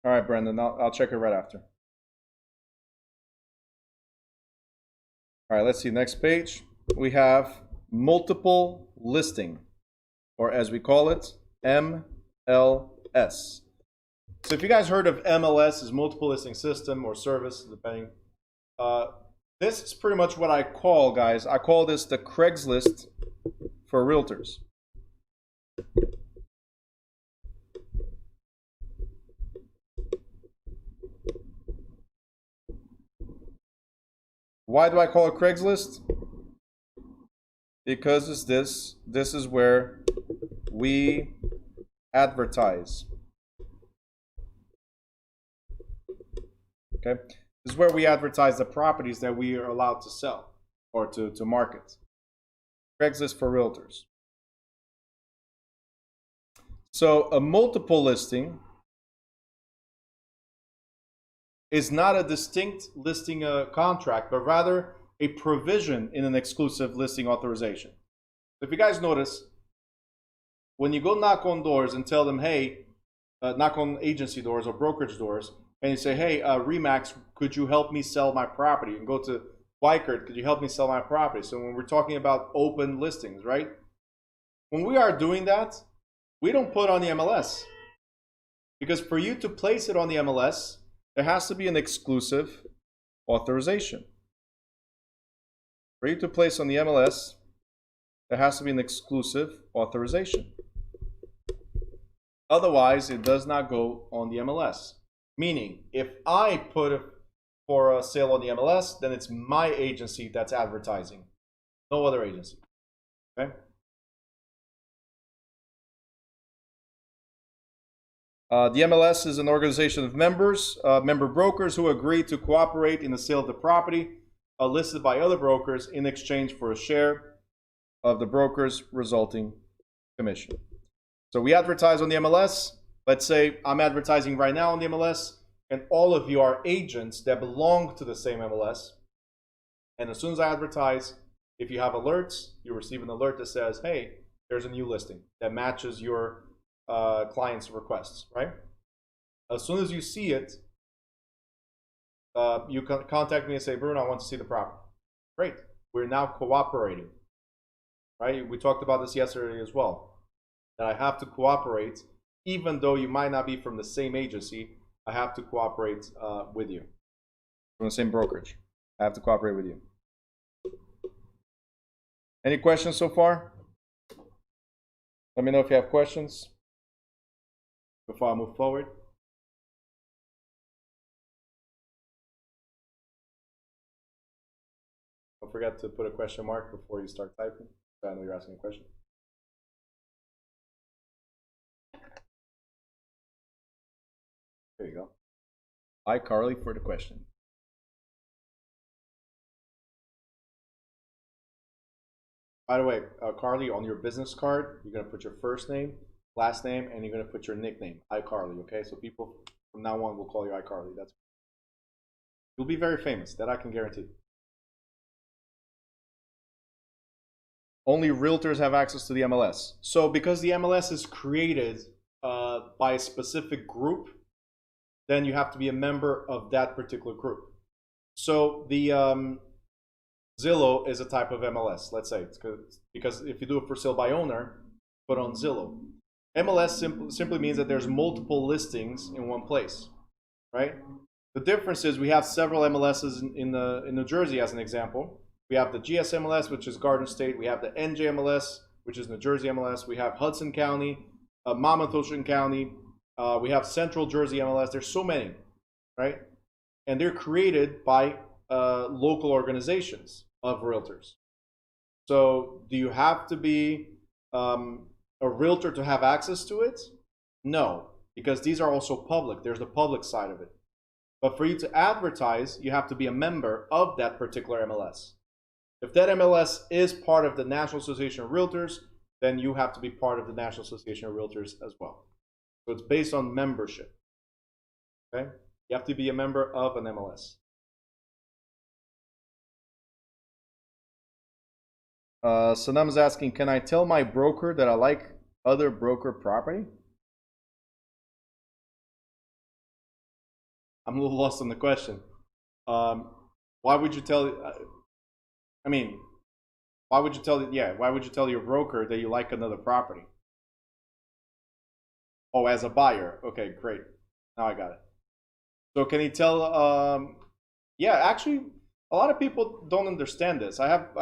All right, Brendan. I'll check it right after. All right. Let's see. Next page. We have multiple listing, or as we call it, MLS. So if you guys heard of MLS, is multiple listing system or service, depending. This is pretty much what I call, guys. I call this the Craigslist for realtors. Why do I call it Craigslist? Because it's this. This is where we advertise. Okay, this is where we advertise the properties that we are allowed to sell or to market. Craigslist for realtors. So a multiple listing is not a distinct listing contract, but rather a provision in an exclusive listing authorization. If you guys notice, when you go knock on doors and tell them, hey, knock on agency doors or brokerage doors, and you say, hey, Remax, could you help me sell my property? And go to Weichert, could you help me sell my property? So when we're talking about open listings, right? When we are doing that, we don't put on the MLS. Because for you to place it on the MLS, there has to be an exclusive authorization. For you to place on the MLS, there has to be an exclusive authorization. Otherwise, it does not go on the MLS. Meaning, if I put it for a sale on the MLS, then it's my agency that's advertising, no other agency. Okay? The MLS is an organization of members, member brokers who agree to cooperate in the sale of the property listed by other brokers in exchange for a share of the broker's resulting commission. So we advertise on the MLS. Let's say I'm advertising right now on the MLS, and all of you are agents that belong to the same MLS. And as soon as I advertise, if you have alerts, you receive an alert that says, hey, there's a new listing that matches your client's requests, right? As soon as you see it, you can contact me and say, Bruno, I want to see the property. Great. We're now cooperating, right? We talked about this yesterday as well, that I have to cooperate. Even though you might not be from the same agency, I have to cooperate with you. From the same brokerage, I have to cooperate with you. Any questions so far? Let me know if you have questions before I move forward. Don't forget to put a question mark before you start typing, so I know you're asking a question. There you go. Hi, Carly, for the question. By the way, Carly, on your business card, you're going to put your first name, last name, and you're going to put your nickname, iCarly, okay? So people from now on will call you iCarly. You'll be very famous, that I can guarantee. Only realtors have access to the MLS. So because the MLS is created by a specific group, then you have to be a member of that particular group. So the Zillow is a type of MLS, let's say, because if you do it for sale by owner, put on Zillow. MLS simply means that there's multiple listings in one place, right? The difference is we have several MLSs in New Jersey, as an example. We have the GS MLS, which is Garden State. We have the NJ MLS, which is New Jersey MLS. We have Hudson County, Monmouth Ocean County. We have Central Jersey MLS. There's so many, right? And they're created by local organizations of realtors. So do you have to be a realtor to have access to it? No, because these are also public. There's the public side of it. But for you to advertise, you have to be a member of that particular MLS. If that MLS is part of the National Association of Realtors, then you have to be part of the National Association of Realtors as well. So it's based on membership. Okay? You have to be a member of an MLS. Sanam is asking, can I tell my broker that I like other broker property? I'm a little lost on the question. Why would you tell? I mean, why would you tell? Yeah, why would you tell your broker that you like another property? Oh, as a buyer. Okay, great. Now I got it. So can you tell? Yeah, actually, a lot of people don't understand this. I have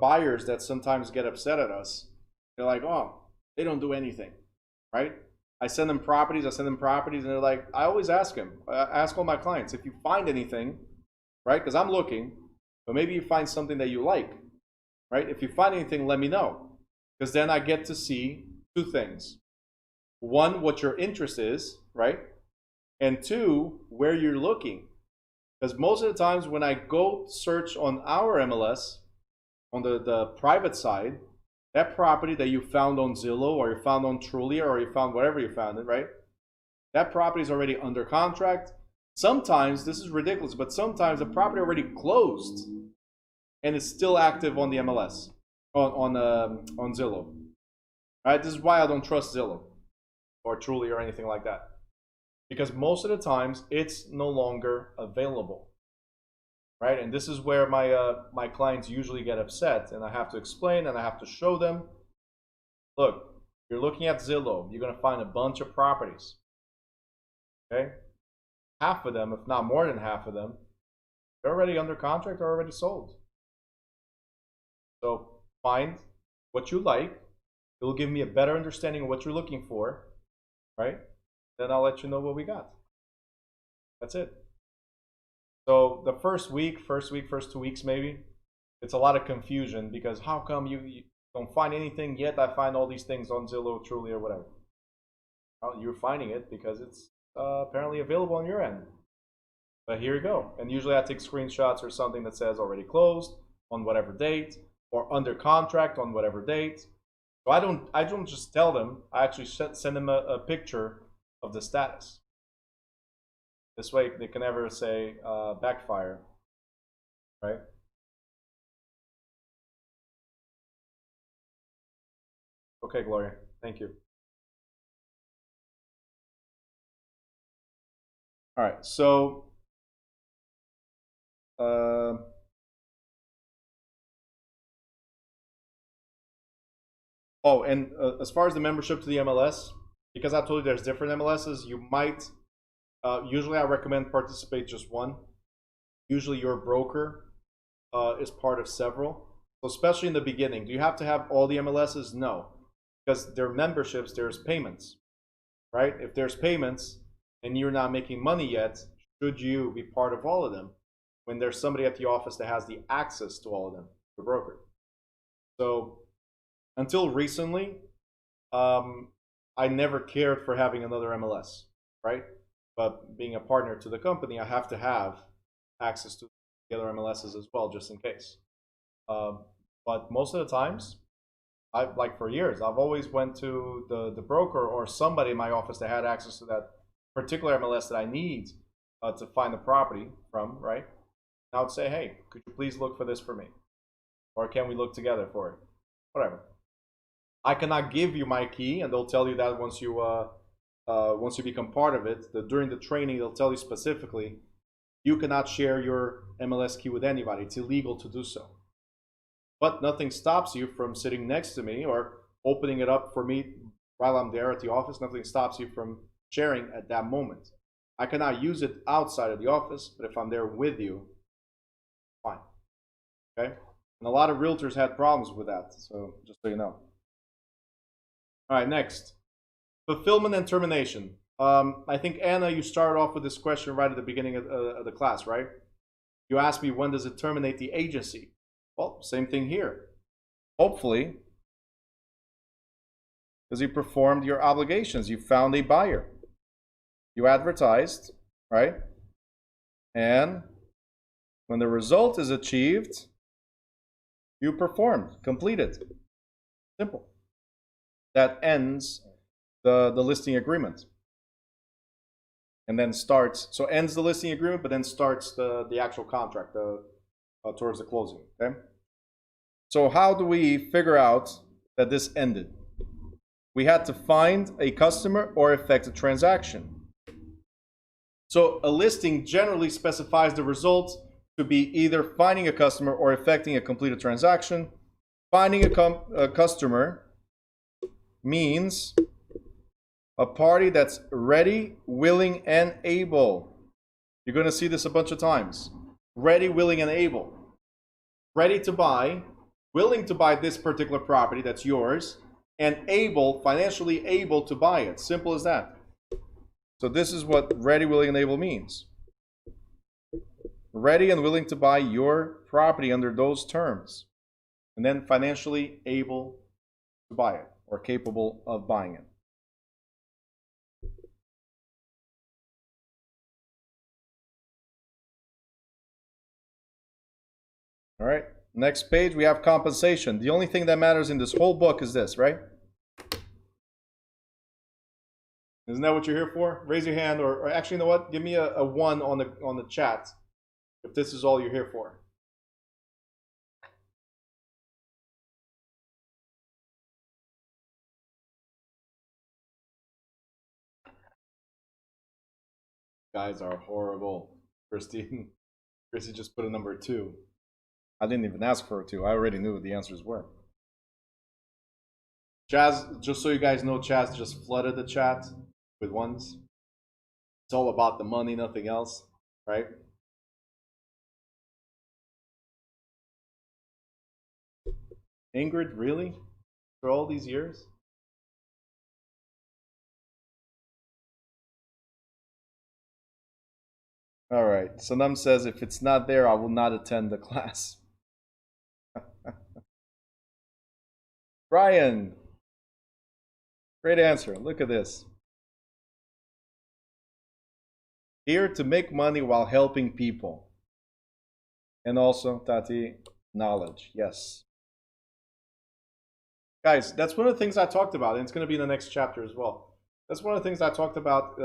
buyers that sometimes get upset at us. They're like, oh, they don't do anything, right? I send them properties, and they're like, I always ask them, I ask all my clients, if you find anything, right? Because I'm looking, but maybe you find something that you like, right? If you find anything, let me know. Because then I get to see two things. One, what your interest is, right? And two, where you're looking. Because most of the times when I go search on our MLS, on the private side, that property that you found on Zillow or you found on Trulia or you found wherever you found it, right? That property is already under contract. Sometimes, this is ridiculous, but sometimes the property already closed and it's still active on the MLS, on Zillow. All right, this is why I don't trust Zillow or Trulia or anything like that. Because most of the times it's no longer available, right? And this is where my clients usually get upset, and I have to explain and I have to show them, look, you're looking at Zillow, you're going to find a bunch of properties, okay? Half of them, if not more than half of them, they're already under contract or already sold. So find what you like. It will give me a better understanding of what you're looking for, right? Then I'll let you know what we got. That's it. So the first 2 weeks maybe, it's a lot of confusion because how come you don't find anything yet? I find all these things on Zillow, Trulia, or whatever. Well, you're finding it because it's apparently available on your end. But here you go. And usually I take screenshots or something that says already closed on whatever date or under contract on whatever date. So I don't just tell them. I actually send them a picture of the status. This way they can never say backfire, right? Okay, Gloria, thank you. All right, so oh, and as far as the membership to the MLS, because I told you there's different MLSs, you might, usually I recommend participate just one. Usually your broker is part of several. So especially in the beginning, do you have to have all the MLSs? No, because there are memberships, there's payments, right? If there's payments and you're not making money yet, should you be part of all of them when there's somebody at the office that has the access to all of them, the broker? So until recently, I never cared for having another MLS, right? But being a partner to the company, I have to have access to the other MLSs as well, just in case. But most of the times, like for years, I've always went to the broker or somebody in my office that had access to that particular MLS that I need to find the property from, right? And I would say, hey, could you please look for this for me? Or can we look together for it? Whatever. I cannot give you my key, and they'll tell you that once you become part of it. During the training, they'll tell you specifically, you cannot share your MLS key with anybody. It's illegal to do so. But nothing stops you from sitting next to me or opening it up for me while I'm there at the office. Nothing stops you from sharing at that moment. I cannot use it outside of the office, but if I'm there with you, fine. Okay? And a lot of realtors had problems with that, so just so you know. All right, next. Fulfillment and termination. I think, Anna, you started off with this question right at the beginning of the class, right? You asked me, when does it terminate the agency? Well, same thing here. Hopefully, because you performed your obligations. You found a buyer. You advertised, right? And when the result is achieved, you performed, completed. Simple. That ends the listing agreement. And then starts, so ends the listing agreement, but then starts the actual contract towards the closing. Okay. So how do we figure out that this ended? We had to find a customer or effect a transaction. So a listing generally specifies the result to be either finding a customer or effecting a completed transaction. Finding a customer means a party that's ready, willing, and able. You're going to see this a bunch of times. Ready, willing, and able. Ready to buy, willing to buy this particular property that's yours, and able, financially able to buy it. Simple as that. So this is what ready, willing, and able means. Ready and willing to buy your property under those terms. And then financially able to buy it, or capable of buying it. All right, next page we have compensation. The only thing that matters in this whole book is this, right? Isn't that what you're here for? Raise your hand, or actually, you know what? Give me a 1 on the chat if this is all you're here for. Guys are horrible. Christy just put a number 2. I didn't even ask for a 2. I already knew what the answers were. Chaz, just so you guys know, Chaz just flooded the chat with 1s. It's all about the money, nothing else, right? Ingrid, really? For all these years? All right. Sanam says, if it's not there, I will not attend the class. Brian. Great answer. Look at this. Here to make money while helping people. And also, Tati, knowledge. Yes. Guys, that's one of the things I talked about, and it's going to be in the next chapter as well. That's one of the things I talked about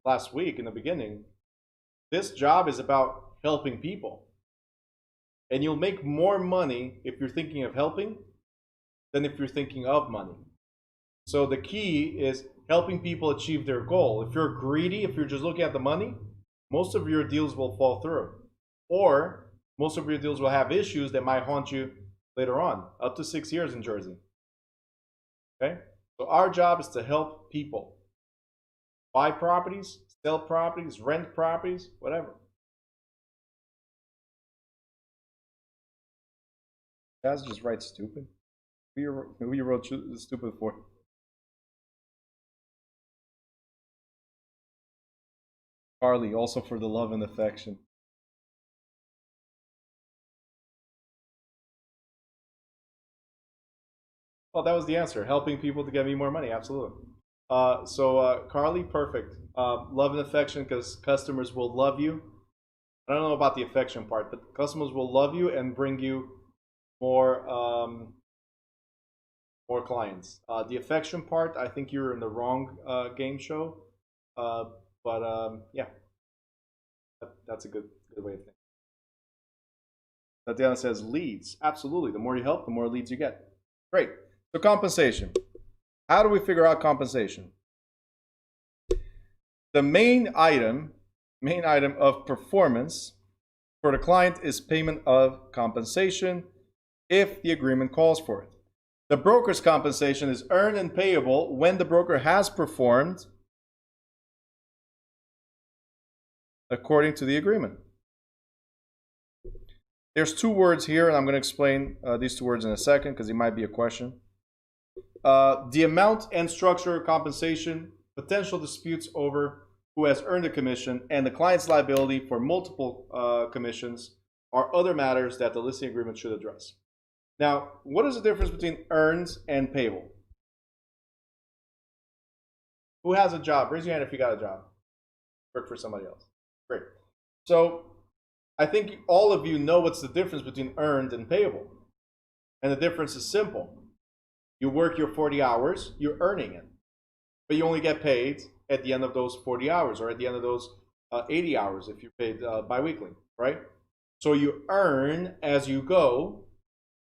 last week in the beginning. This job is about helping people. And you'll make more money if you're thinking of helping than if you're thinking of money. So the key is helping people achieve their goal. If you're greedy, if you're just looking at the money, most of your deals will fall through. Or most of your deals will have issues that might haunt you later on, up to 6 years in Jersey. Okay? So our job is to help people buy properties, sell properties, rent properties, whatever. Chaz just writes stupid. Who you wrote stupid for? Carly, also for the love and affection. Well, that was the answer. Helping people to get me more money. Absolutely. Carly, perfect. Love and affection, because customers will love you. I don't know about the affection part, but customers will love you and bring you more clients. The affection part, I think you're in the wrong game show. Yeah, that's a good way of thinking. Tatiana says leads. Absolutely. The more you help, the more leads you get. Great. So compensation. How do we figure out compensation? The main item of performance for the client is payment of compensation if the agreement calls for it. The broker's compensation is earned and payable when the broker has performed according to the agreement. There's 2 words here, and I'm going to explain these 2 words in a second because it might be a question. The amount and structure of compensation, potential disputes over who has earned a commission, and the client's liability for multiple commissions are other matters that the listing agreement should address. Now, what is the difference between earned and payable? Who has a job? Raise your hand if you got a job. Work for somebody else. Great. So I think all of you know what's the difference between earned and payable. And the difference is simple. You work your 40 hours, you're earning it. But you only get paid at the end of those 40 hours or at the end of those 80 hours if you're paid biweekly, right? So you earn as you go,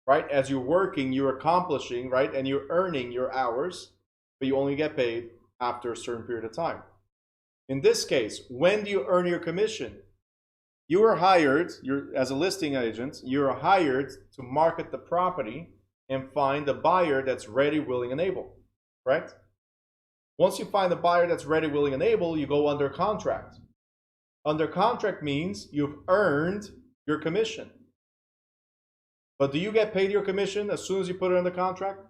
right? As you're working, you're accomplishing, right? And you're earning your hours, but you only get paid after a certain period of time. In this case, when do you earn your commission? You are hired, as a listing agent, you're hired to market the property and find a buyer that's ready, willing, and able, right? Once you find a buyer that's ready, willing, and able, you go under contract. Under contract means you've earned your commission. But do you get paid your commission as soon as you put it under contract?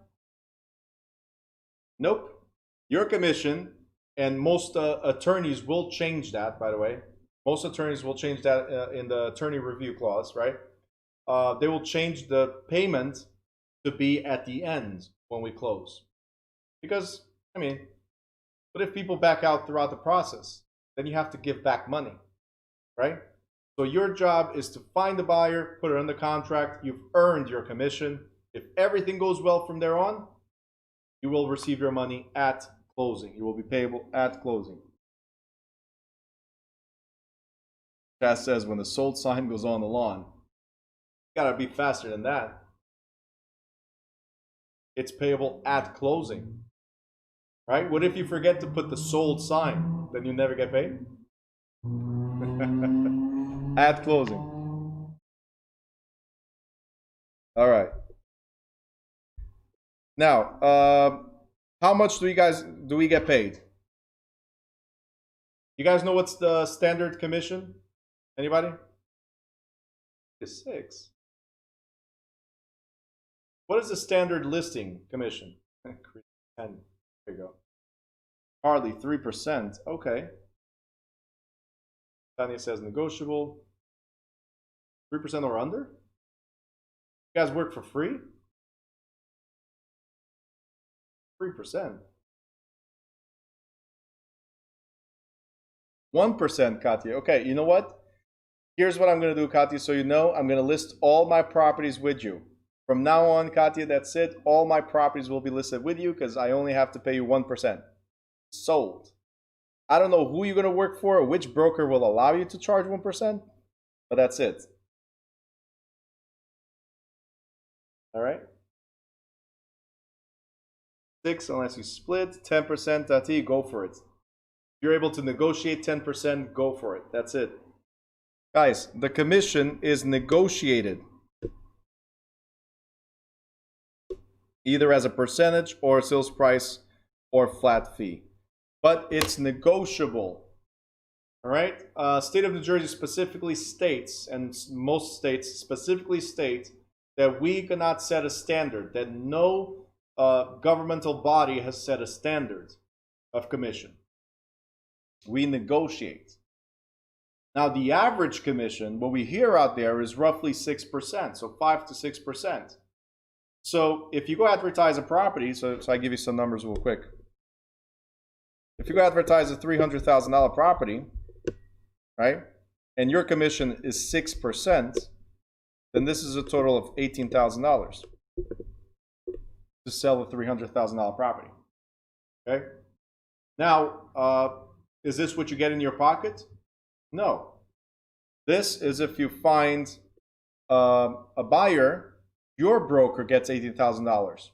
Nope. Your commission, and most attorneys will change that, by the way. Most attorneys will change that in the attorney review clause, right? They will change the payment to be at the end when we close. Because, I mean, what if people back out throughout the process? Then you have to give back money, right? So your job is to find the buyer, put it under contract. You've earned your commission. If everything goes well from there on, you will receive your money at closing. You will be payable at closing. Chaz says when the sold sign goes on the lawn, you gotta be faster than that. It's payable at closing, right? What if you forget to put the sold sign? Then you never get paid? At closing. All right. Now, how much do we get paid? You guys know what's the standard commission? Anybody? It's 6. What is the standard listing commission? 10. There you go. Hardly 3%. Okay. Tanya says negotiable. 3% or under? You guys work for free? 3%. 1%, Katya. Okay, you know what? Here's what I'm going to do, Katya, so you know. I'm going to list all my properties with you. From now on, Katya, that's it. All my properties will be listed with you because I only have to pay you 1%. Sold. I don't know who you're going to work for or which broker will allow you to charge 1%, but that's it. All right? 6 unless you split. 10%, Tati, go for it. If you're able to negotiate 10%, go for it. That's it. Guys, the commission is negotiated either as a percentage or sales price or flat fee, but it's negotiable. All right. State of New Jersey specifically states, and most states specifically state, that we cannot set a standard, that no governmental body has set a standard of commission. We negotiate. Now, the average commission, what we hear out there, is roughly 6%, so 5 to 6%. So if you go advertise a property, so I give you some numbers real quick. If you go advertise a $300,000 property, right, and your commission is 6%, then this is a total of $18,000 to sell a $300,000 property. Okay. Now, is this what you get in your pocket? No. This is if you find a buyer, your broker gets $18,000.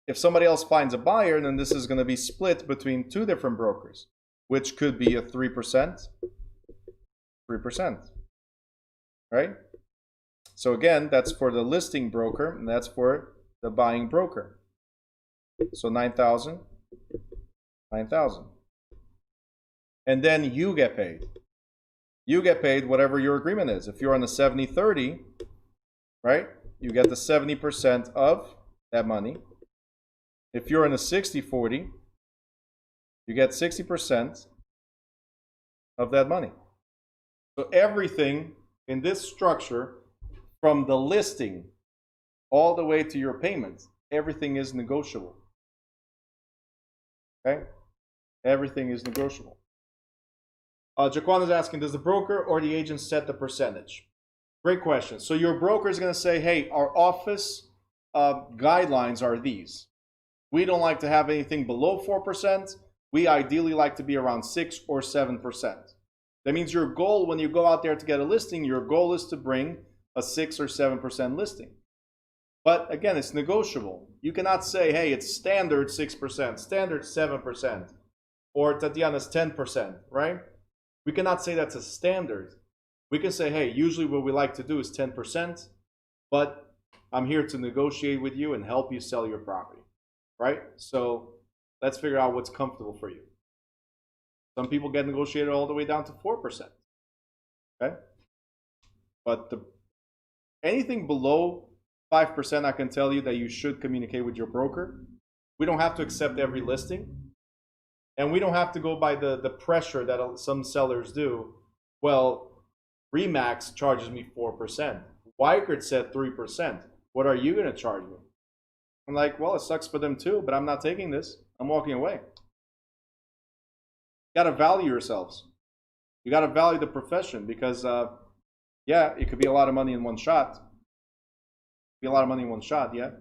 If somebody else finds a buyer, then this is going to be split between 2 different brokers, which could be a 3%, 3%, right? So again, that's for the listing broker, and that's for the buying broker. So 9,000, 9,000. And then you get paid. You get paid whatever your agreement is. If you're on the 70-30, right, you get the 70% of that money. If you're in a 60-40, you get 60% of that money. So everything in this structure, from the listing all the way to your payment, everything is negotiable. Okay? Everything is negotiable. Jaquan is asking, does the broker or the agent set the percentage? Great question. So your broker is going to say, hey, our office guidelines are these. We don't like to have anything below 4%. We ideally like to be around 6 or 7%. That means your goal when you go out there to get a listing, your goal is to bring a 6 or 7% listing. But again, it's negotiable. You cannot say, hey, it's standard 6%, standard 7%, or Tatiana's 10%, right? We cannot say that's a standard. We can say, hey, usually what we like to do is 10%, but I'm here to negotiate with you and help you sell your property, right? So let's figure out what's comfortable for you. Some people get negotiated all the way down to 4%, okay? But anything below 5%, I can tell you that you should communicate with your broker. We don't have to accept every listing. And we don't have to go by the pressure that some sellers do. Well, Remax charges me 4%. Weichert said 3%. What are you going to charge me? I'm like, well, it sucks for them too, but I'm not taking this. I'm walking away. You got to value yourselves. You got to value the profession because, yeah, it could be a lot of money in one shot. Be a lot of money in one shot, yeah.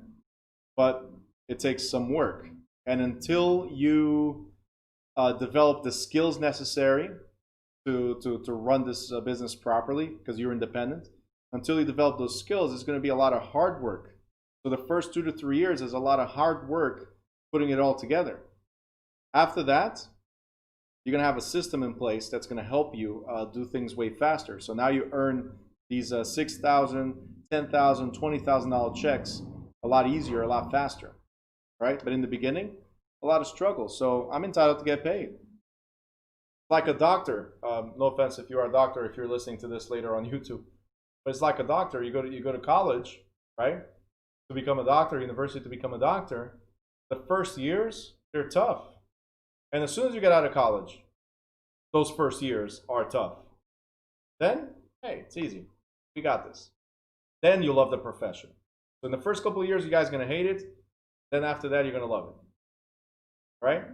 But it takes some work. And until you develop the skills necessary to run this business properly, because you're independent, until you develop those skills, it's going to be a lot of hard work. So the first 2 to 3 years is a lot of hard work putting it all together. After that, you're going to have a system in place that's going to help you do things way faster. So now you earn these $6,000, $10,000, $20,000 checks a lot easier, a lot faster, right? But in the beginning, a lot of struggle. So I'm entitled to get paid. Like a doctor. No offense if you are a doctor, if you're listening to this later on YouTube, but it's like a doctor. You go to college, right, to become a doctor, university to become a doctor. The first years, they're tough. And as soon as you get out of college, those first years are tough. Then, hey, it's easy. We got this. Then you love the profession. So in the first couple of years, you guys are going to hate it. Then after that, you're going to love it. Right?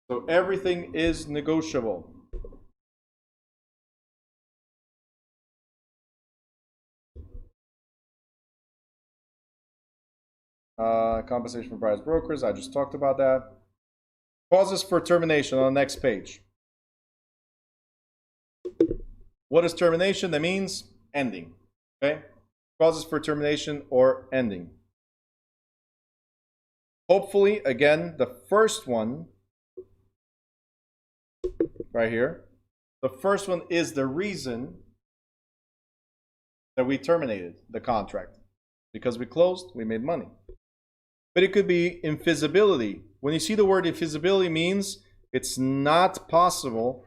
So everything is negotiable. Compensation for buyers brokers. I just talked about that. Causes for termination on the next page. What is termination? That means ending. Okay? Causes for termination or ending. Hopefully, again, the first one right here, the first one is the reason that we terminated the contract. Because we closed, we made money. But it could be infeasibility. When you see the word infeasibility, means it's not possible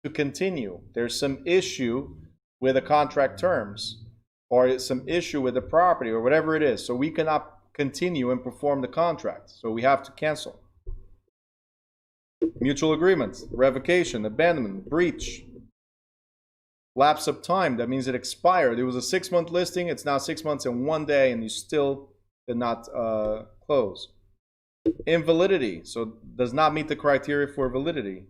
to continue. There's some issue with the contract terms, or some issue with the property, or whatever it is. So we cannot continue and perform the contract. So we have to cancel. Mutual agreements, revocation, abandonment, breach, lapse of time. That means it expired. It was a 6-month listing. It's now 6 months and 1 day, and you still did not close. Invalidity. So does not meet the criteria for validity.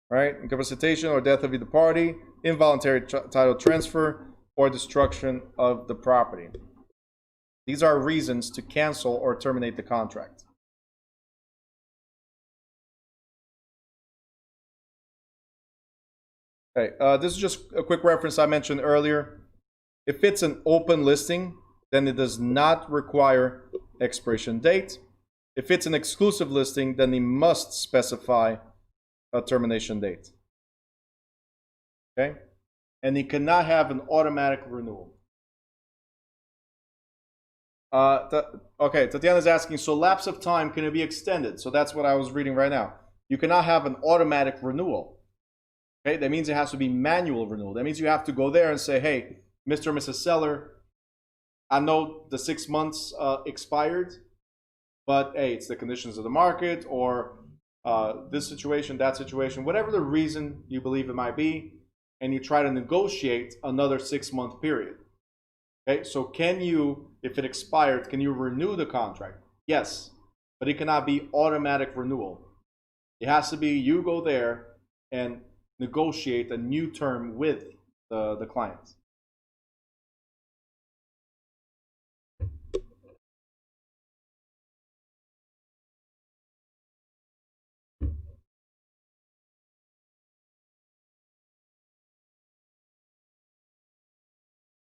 Right? Incapacitation or death of either party. Involuntary title transfer or destruction of the property. These are reasons to cancel or terminate the contract. Okay, this is just a quick reference I mentioned earlier. If it's an open listing, then it does not require expiration date. If it's an exclusive listing, then it must specify a termination date. Okay? And it cannot have an automatic renewal. Okay, Tatiana's asking, so lapse of time, can it be extended? So that's what I was reading right now. You cannot have an automatic renewal. Okay, that means it has to be manual renewal. That means you have to go there and say, hey, Mr. or Mrs. Seller, I know the 6 months expired, but hey, it's the conditions of the market, or this situation, that situation, whatever the reason you believe it might be, and you try to negotiate another 6-month period. Okay, so can you, if it expired, can you renew the contract? Yes, but it cannot be automatic renewal. It has to be you go there and negotiate a new term with the client.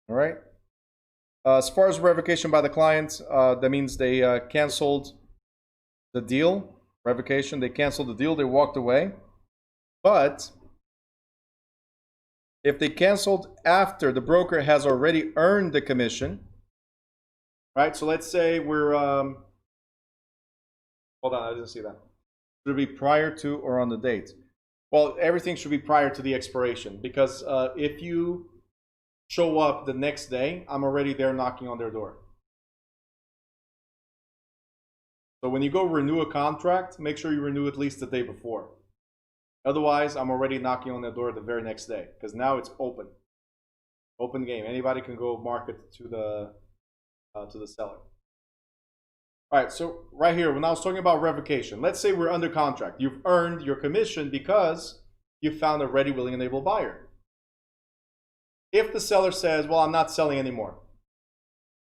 All right. As far as revocation by the client, that means they canceled the deal. Revocation, they canceled the deal, they walked away. But if they canceled after the broker has already earned the commission, right? So let's say we're, hold on, I didn't see that. Should it be prior to or on the date? Well, everything should be prior to the expiration, because if you show up the next day, I'm already there knocking on their door. So when you go renew a contract, make sure you renew at least the day before. Otherwise, I'm already knocking on their door the very next day, because now it's open. Open game. Anybody can go market to the seller. All right, so right here, when I was talking about revocation, let's say we're under contract. You've earned your commission because you found a ready, willing, and able buyer. If the seller says, well, I'm not selling anymore,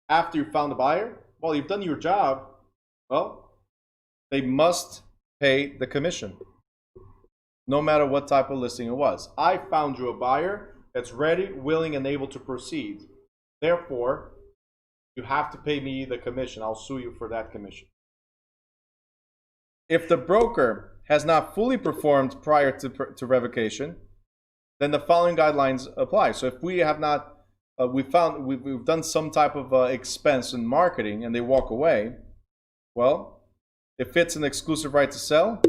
after you found the buyer, well, you've done your job, well, they must pay the commission, no matter what type of listing it was. I found you a buyer that's ready, willing, and able to proceed. Therefore, you have to pay me the commission. I'll sue you for that commission. If the broker has not fully performed prior to revocation, then the following guidelines apply. So if we have not, we've done some type of expense in marketing and they walk away, well, if it's an exclusive right to sell,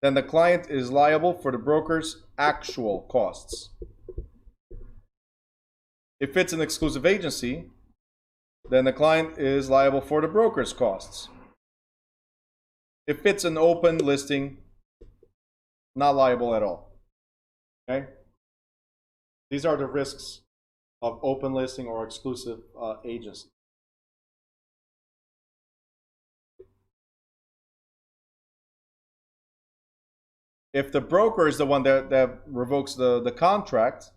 then the client is liable for the broker's actual costs. If it's an exclusive agency, then the client is liable for the broker's costs. If it's an open listing, not liable at all. Okay? These are the risks of open listing or exclusive agency. If the broker is the one that revokes the contract,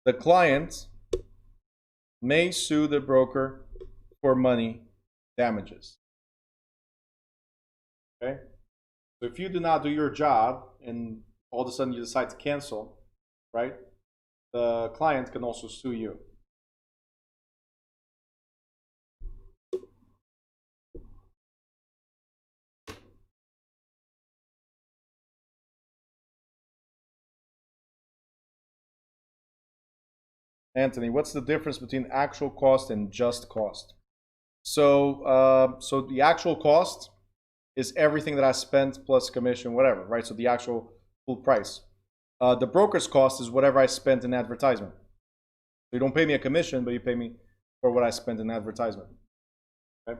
the client may sue the broker for money damages. Okay? So if you do not do your job and all of a sudden you decide to cancel, right? The client can also sue you. Anthony, what's the difference between actual cost and just cost? So, so the actual cost is everything that I spent plus commission, whatever, right? So the actual full price. The broker's cost is whatever I spent in advertisement. So you don't pay me a commission, but you pay me for what I spent in advertisement. Okay?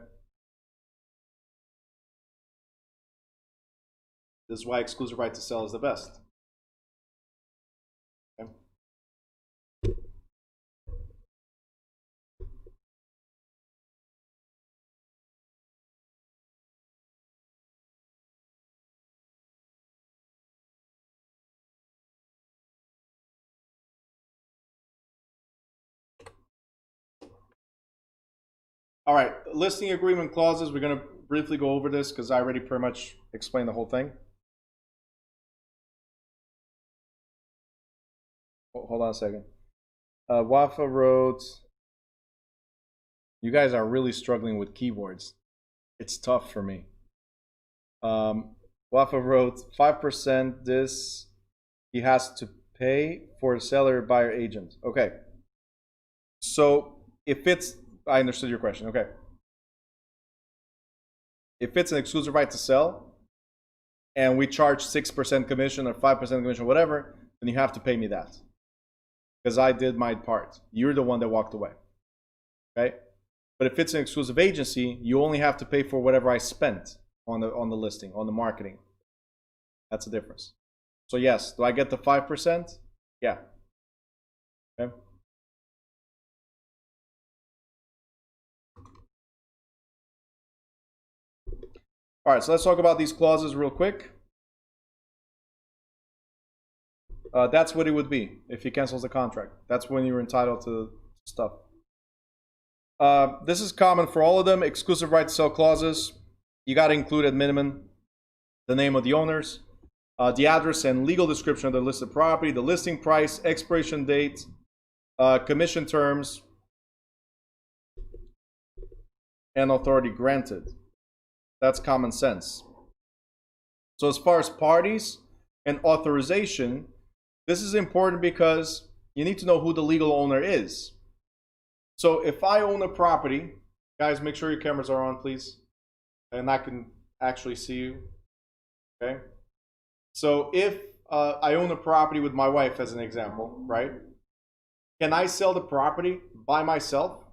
This is why exclusive right to sell is the best. Okay? All right, listing agreement clauses. We're going to briefly go over this because I already pretty much explained the whole thing. Hold on a second. Wafa wrote, you guys are really struggling with keywords. It's tough for me. Wafa wrote 5% this he has to pay for seller, buyer, agent. Okay. So if it's, I understood your question. Okay. If it's an exclusive right to sell and we charge 6% commission or 5% commission, whatever, then you have to pay me that. Because I did my part. You're the one that walked away. Okay? But if it's an exclusive agency, you only have to pay for whatever I spent on the listing, on the marketing. That's the difference. So yes, do I get the 5%? Yeah. Okay. All right, so let's talk about these clauses real quick. That's what it would be if he cancels the contract. That's when you're entitled to stuff. This is common for all of them. Exclusive right to sell clauses. You got to include at minimum the name of the owners, the address and legal description of the listed property, the listing price, expiration date, commission terms, and authority granted. That's common sense. So as far as parties and authorization, this is important because you need to know who the legal owner is. So if I own a property, guys, make sure your cameras are on, please, and I can actually see you. Okay. So if I own a property with my wife, as an example, right? Can I sell the property by myself?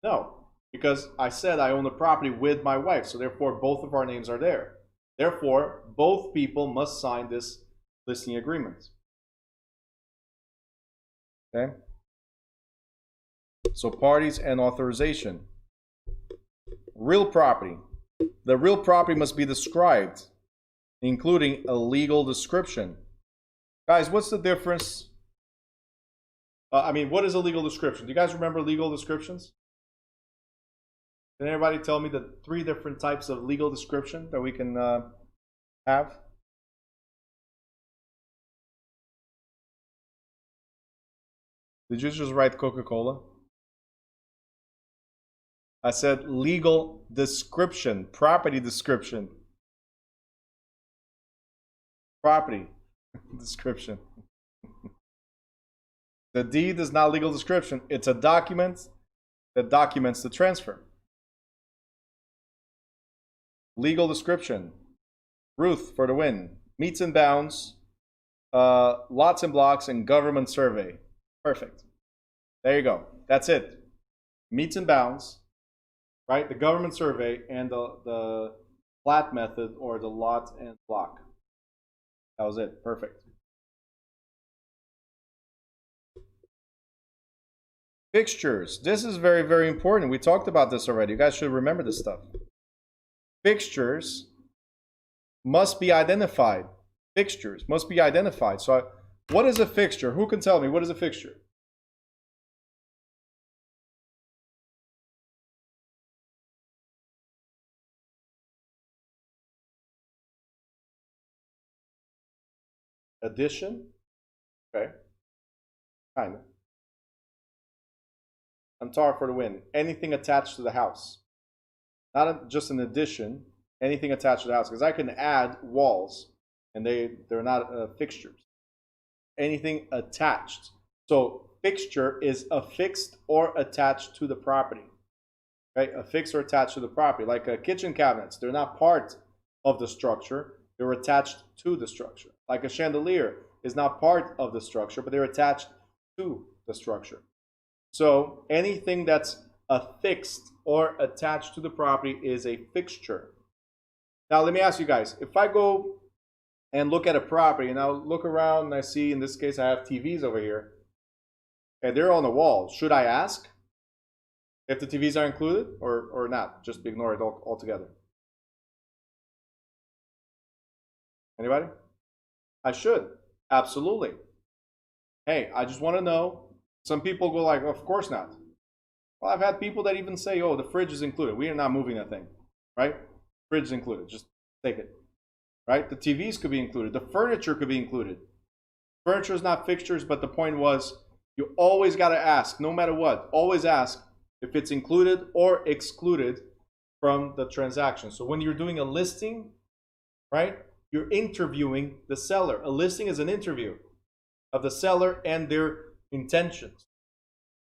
No, because I said I own the property with my wife, so therefore both of our names are there. Therefore, both people must sign this listing agreement. Okay? So parties and authorization. Real property. The real property must be described, including a legal description. Guys, what's the difference? What is a legal description? Do you guys remember legal descriptions? Can anybody tell me the 3 different types of legal description that we can have? Did you just write Coca-Cola? I said legal description, property description. Property description. The deed is not legal description. It's a document that documents the transfer. Legal description. Ruth for the win. Meets and bounds. Lots and blocks and government survey. Perfect. There you go. That's it. Meets and bounds. Right? The government survey and the plat method or the lot and block. That was it. Perfect. Fixtures. This is very, very important. We talked about this already. You guys should remember this stuff. Fixtures must be identified. Fixtures must be identified. So what is a fixture? Who can tell me what is a fixture? Addition? Okay. Kind of. Antar for the win. Anything attached to the house. Not just an addition. Anything attached to the house. Because I can add walls. And they're not fixtures. Anything attached. So fixture is affixed or attached to the property. Okay? Affixed or attached to the property. Like kitchen cabinets. They're not part of the structure. They're attached to the structure. Like a chandelier is not part of the structure, but they're attached to the structure. So anything that's affixed or attached to the property is a fixture. Now let me ask you guys, if I go and look at a property and I look around and I see, in this case, I have TVs over here, and they're on the wall, should I ask if the TVs are included or not? Just ignore it altogether. Anybody? I should. Absolutely. Hey, I just want to know. Some people go like, of course not. Well, I've had people that even say, oh, the fridge is included. We are not moving that thing, right? Fridge is included. Just take it, right? The TVs could be included. The furniture could be included. Furniture is not fixtures, but the point was you always got to ask, no matter what, always ask if it's included or excluded from the transaction. So when you're doing a listing, right, you're interviewing the seller. A listing is an interview of the seller and their intentions.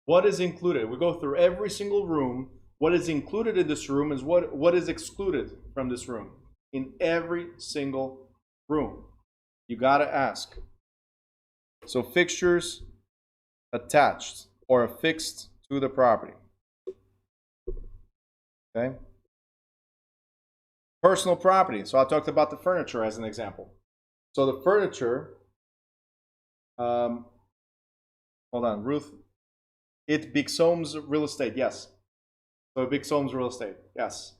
What is included? We go through every single room. What is included in this room is what is excluded from this room. In every single room. You got to ask. So fixtures attached or affixed to the property. Okay. Personal property. So I talked about the furniture as an example. So the furniture, hold on, Ruth. It Big Soames real estate, yes. So Big Soames real estate, yes.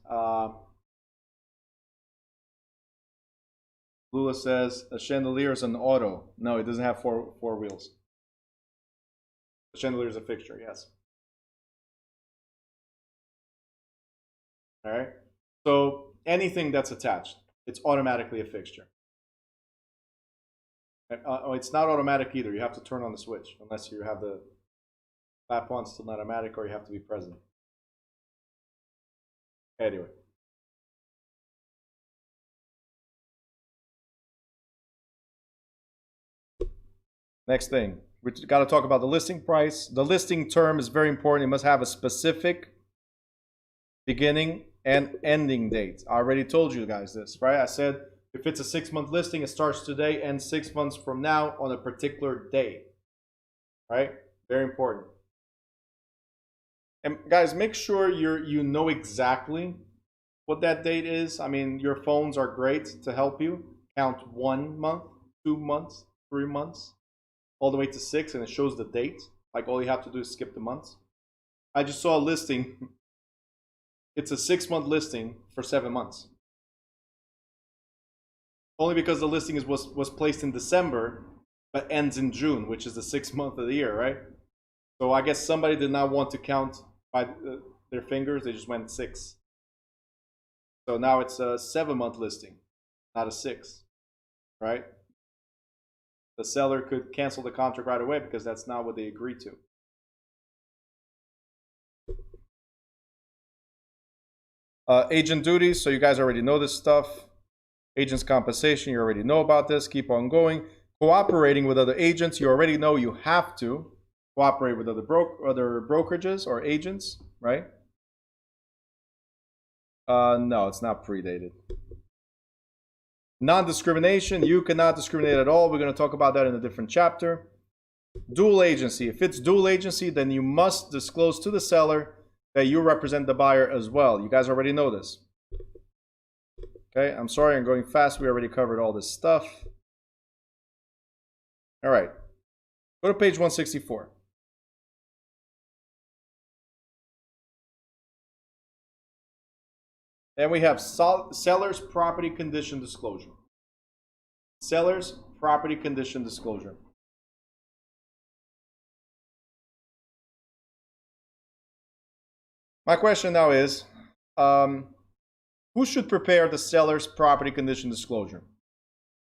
Lula says a chandelier is an auto. No, it doesn't have four wheels. A chandelier is a fixture, yes. All right. So anything that's attached, it's automatically a fixture. It's not automatic either. You have to turn on the switch unless you have the lap on still not automatic or you have to be present. Anyway. Next thing, we got to talk about the listing price. The listing term is very important. It must have a specific beginning and ending date. I already told you guys this, right? I said if it's a 6-month listing, it starts today and 6 months from now on a particular day, right? Very important. And guys, make sure you know exactly what that date is. I mean, your phones are great to help you count 1 month, 2 months, 3 months, all the way to 6, and it shows the date. Like all you have to do is skip the months. I just saw a listing. It's a 6-month listing for 7 months. Only because the listing was placed in December, but ends in June, which is the 6th month of the year, right? So I guess somebody did not want to count by their fingers. They just went 6. So now it's a 7-month listing, not a 6, right? The seller could cancel the contract right away because that's not what they agreed to. Agent duties, so you guys already know this stuff. Agent's compensation, you already know about this. Keep on going. Cooperating with other agents, you already know you have to cooperate with other brokerages or agents, right? No, it's not predated. Non-discrimination, you cannot discriminate at all. We're going to talk about that in a different chapter. Dual agency, if it's dual agency, then you must disclose to the seller that you represent the buyer as well. You guys already know this. Okay, I'm sorry I'm going fast. We already covered all this stuff. All right, go to page 164. And we have seller's property condition disclosure. Seller's property condition disclosure. My question now is, who should prepare the seller's property condition disclosure?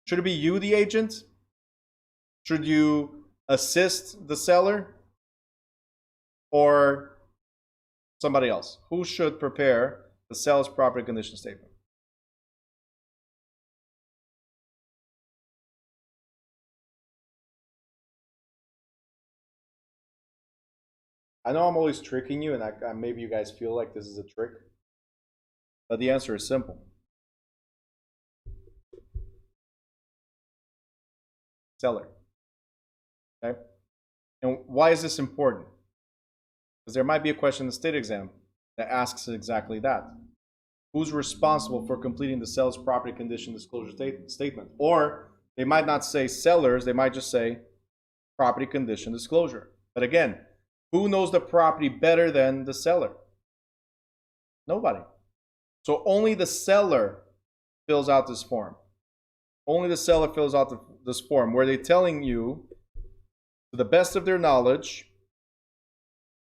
Should it be you, the agent? Should you assist the seller? Or somebody else? Who should prepare the seller's property condition statement? I know I'm always tricking you, and maybe you guys feel like this is a trick, but the answer is simple. Seller. Okay? And why is this important? Because there might be a question in the state exam that asks exactly that. Who's responsible for completing the seller's property condition disclosure statement? Or they might not say sellers, they might just say property condition disclosure. But again, who knows the property better than the seller? Nobody. So only the seller fills out this form. Only the seller fills out this form where they're telling you, to the best of their knowledge,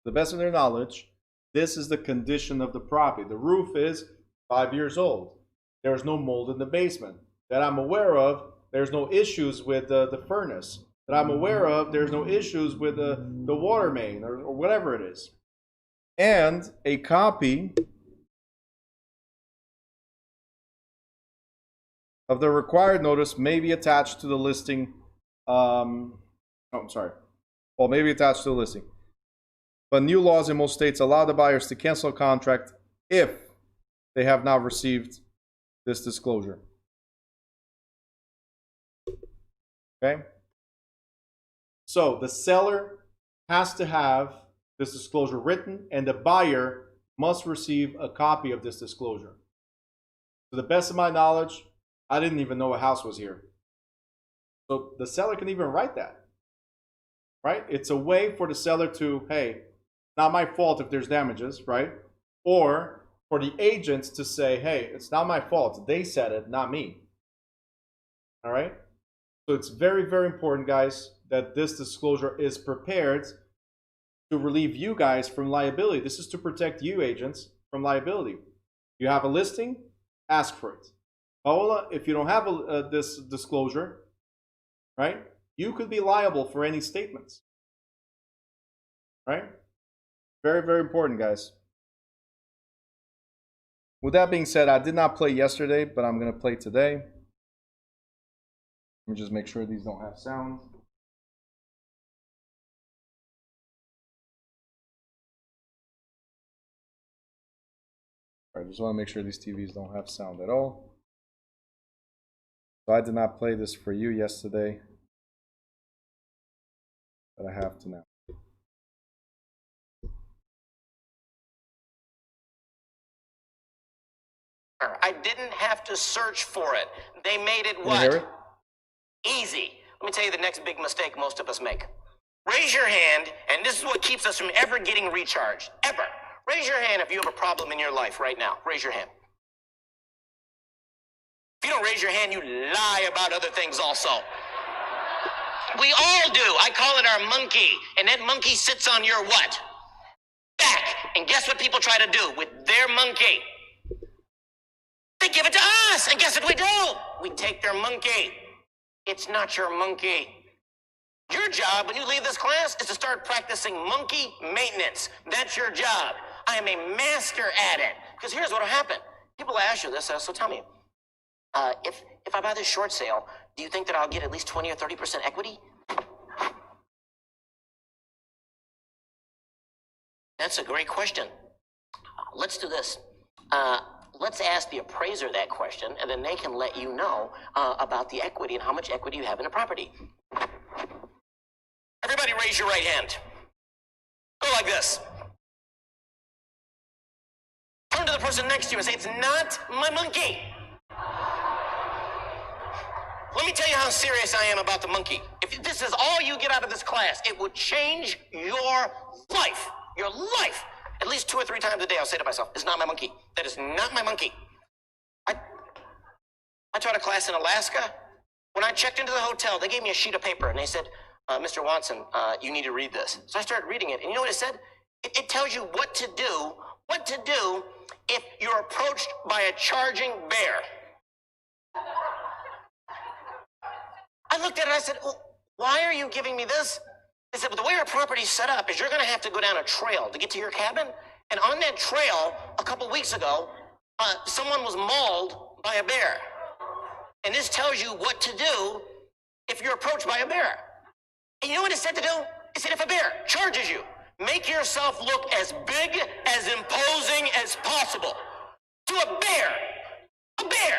this is the condition of the property. The roof is 5 years old. There's no mold in the basement. That I'm aware of, there's no issues with the furnace. That I'm aware of, there's no issues with the water main or whatever it is. And a copy of the required notice may be attached to the listing. Maybe attached to the listing. But new laws in most states allow the buyers to cancel a contract if they have not received this disclosure. Okay? So the seller has to have this disclosure written, and the buyer must receive a copy of this disclosure. To the best of my knowledge, I didn't even know a house was here. So the seller can even write that, right? It's a way for the seller to, hey, not my fault if there's damages, right? Or for the agents to say, hey, it's not my fault. They said it, not me. All right. So it's very, very important, guys, that this disclosure is prepared to relieve you guys from liability. This is to protect you, agents, from liability. You have a listing, ask for it. Paola, if you don't have this disclosure, right, you could be liable for any statements. Right? Very, very important, guys. With that being said, I did not play yesterday, but I'm going to play today. Let me just make sure these don't have sound. I just want to make sure these TVs don't have sound at all. So I did not play this for you yesterday, but I have to now. I didn't have to search for it. They made it what? Can you hear it? Easy. Let me tell you the next big mistake most of us make. Raise your hand, and this is what keeps us from ever getting recharged. Ever. Raise your hand if you have a problem in your life right now. Raise your hand. If you don't raise your hand, you lie about other things also. We all do. I call it our monkey. And that monkey sits on your what? Back. And guess what people try to do with their monkey? They give it to us. And guess what we do? We take their monkey. It's not your monkey. Your job when you leave this class is to start practicing monkey maintenance. That's your job. I am a master at it. Because here's what will happen. People ask you this, so tell me, if I buy this short sale, do you think that I'll get at least 20 or 30% equity? That's a great question. Let's do this. Let's ask the appraiser that question, and then they can let you know about the equity and how much equity you have in a property. Everybody raise your right hand. Go like this. Turn to the person next to you and say, it's not my monkey. Let me tell you how serious I am about the monkey. If this is all you get out of this class, it would change your life. Your life. At least 2 or 3 times a day, I'll say to myself, it's not my monkey. That is not my monkey. I taught a class in Alaska. When I checked into the hotel, they gave me a sheet of paper, and they said, Mr. Watson, you need to read this. So I started reading it, and you know what it said? It tells you what to do if you're approached by a charging bear. I looked at it, and I said, well, why are you giving me this? They said, well, the way our property's set up is you're going to have to go down a trail to get to your cabin. And on that trail, a couple weeks ago, someone was mauled by a bear. And this tells you what to do if you're approached by a bear. And you know what it said to do? It said, if a bear charges you, make yourself look as big, as imposing as possible. To a bear. A bear.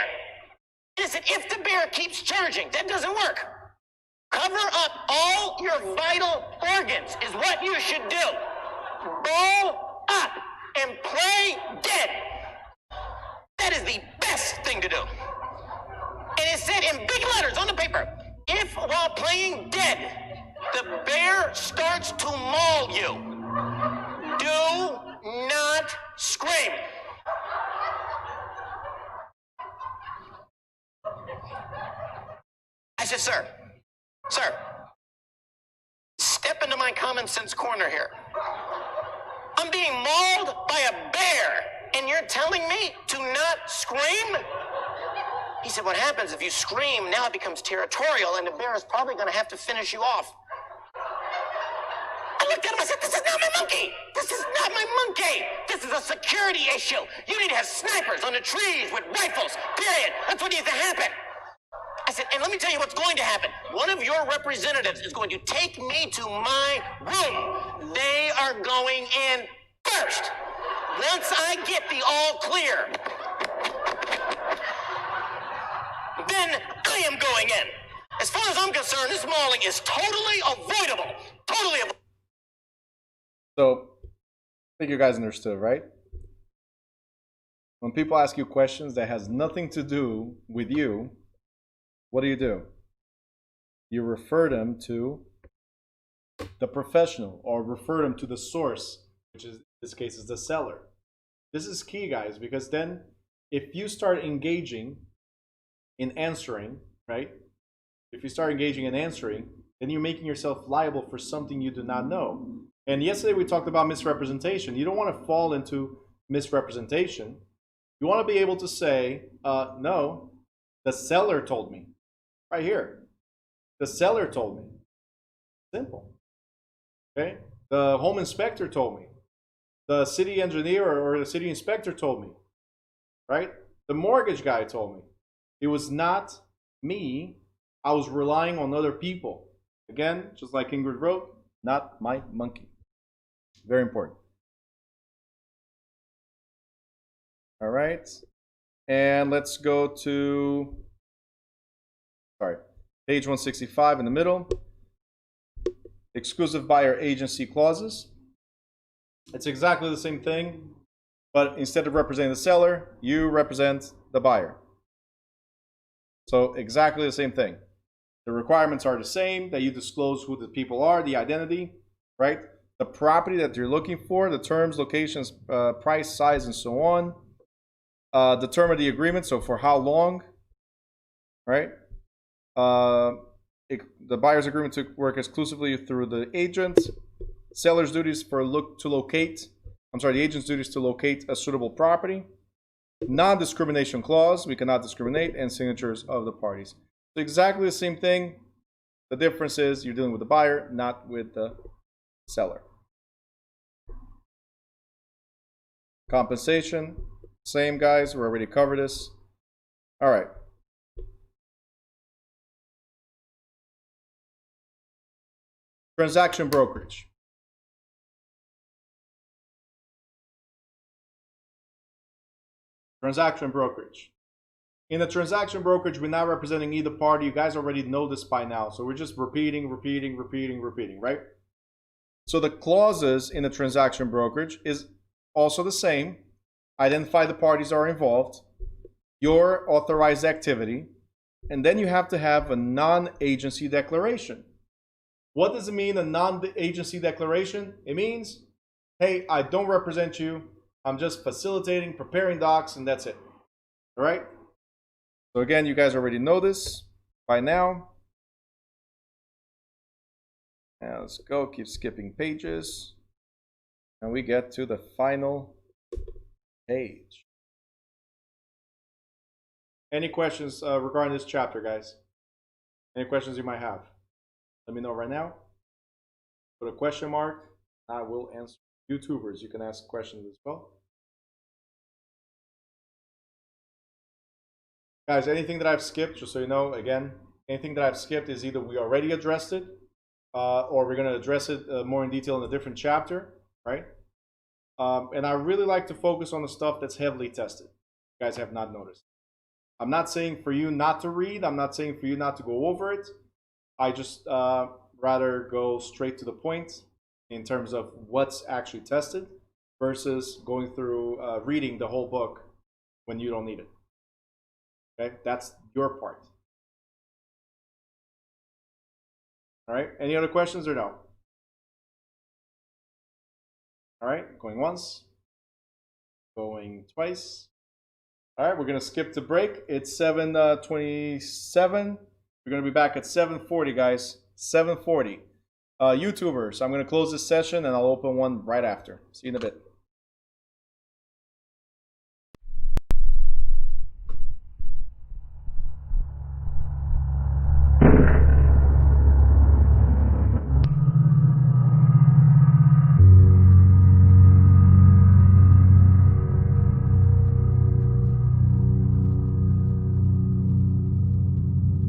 And it said, if the bear keeps charging, that doesn't work. Cover up all your vital organs is what you should do. Bow up and play dead. That is the best thing to do. And it said in big letters on the paper, if while playing dead, the bear starts to maul you, do not scream. I said, sir, step into my common sense corner here. I'm being mauled by a bear, and you're telling me to not scream? He said, what happens if you scream, now it becomes territorial, and the bear is probably going to have to finish you off. I looked at him, I said, this is not my monkey. This is not my monkey. This is a security issue. You need to have snipers on the trees with rifles, period. That's what needs to happen. I said, and let me tell you what's going to happen. One of your representatives is going to take me to my room. They are going in first. Once I get the all clear, then I am going in. As far as I'm concerned, this mauling is totally avoidable. Totally avoidable. So, I think you guys understood, right? When people ask you questions that has nothing to do with you, what do? You refer them to the professional or refer them to the source, which is in this case is the seller. This is key, guys, because then if you start engaging in answering, right, if you start engaging in answering, then you're making yourself liable for something you do not know. And yesterday we talked about misrepresentation. You don't want to fall into misrepresentation. You want to be able to say, no, the seller told me. Right here. The seller told me. Simple. Okay? The home inspector told me. The city engineer or the city inspector told me. Right? The mortgage guy told me. It was not me. I was relying on other people. Again, just like Ingrid wrote, not my monkey. Very important. All right. And let's go to, page 165 in the middle. Exclusive buyer agency clauses. It's exactly the same thing, but instead of representing the seller, you represent the buyer. So exactly the same thing. The requirements are the same, that you disclose who the people are, the identity, right? The property that you're looking for, the terms, locations, price, size, and so on. The term of the agreement, so for how long, right? The buyer's agreement to work exclusively through the agent. Seller's duties the agent's duties to locate a suitable property. Non-discrimination clause, we cannot discriminate, and signatures of the parties. So exactly the same thing. The difference is you're dealing with the buyer, not with the seller. Compensation, same guys, we already covered this. All right. Transaction brokerage. Transaction brokerage. In the transaction brokerage, we're not representing either party. You guys already know this by now. So we're just repeating, right? So the clauses in the transaction brokerage is also the same. Identify the parties that are involved, your authorized activity, and then you have to have a non-agency declaration. What does it mean, a non-agency declaration? It means, hey, I don't represent you. I'm just facilitating, preparing docs, and that's it. All right? So again, you guys already know this by now. Now let's go, keep skipping pages. And we get to the final page. Any questions regarding this chapter, guys? Any questions you might have? Let me know right now. Put a question mark. I will answer. YouTubers, you can ask questions as well. Guys, anything that I've skipped, just so you know, again, anything that I've skipped is either we already addressed it, or we're going to address it more in detail in a different chapter, right? And I really like to focus on the stuff that's heavily tested. You guys have not noticed. I'm not saying for you not to read. I'm not saying for you not to go over it. I just rather go straight to the point in terms of what's actually tested versus going through reading the whole book when you don't need it. Okay, that's your part. All right, any other questions or no? All right, going once, going twice. All right, we're gonna skip to break. It's 7:27. We're gonna be back at 7:40, guys. 7:40. YouTubers, I'm gonna close this session and I'll open one right after. See you in a bit.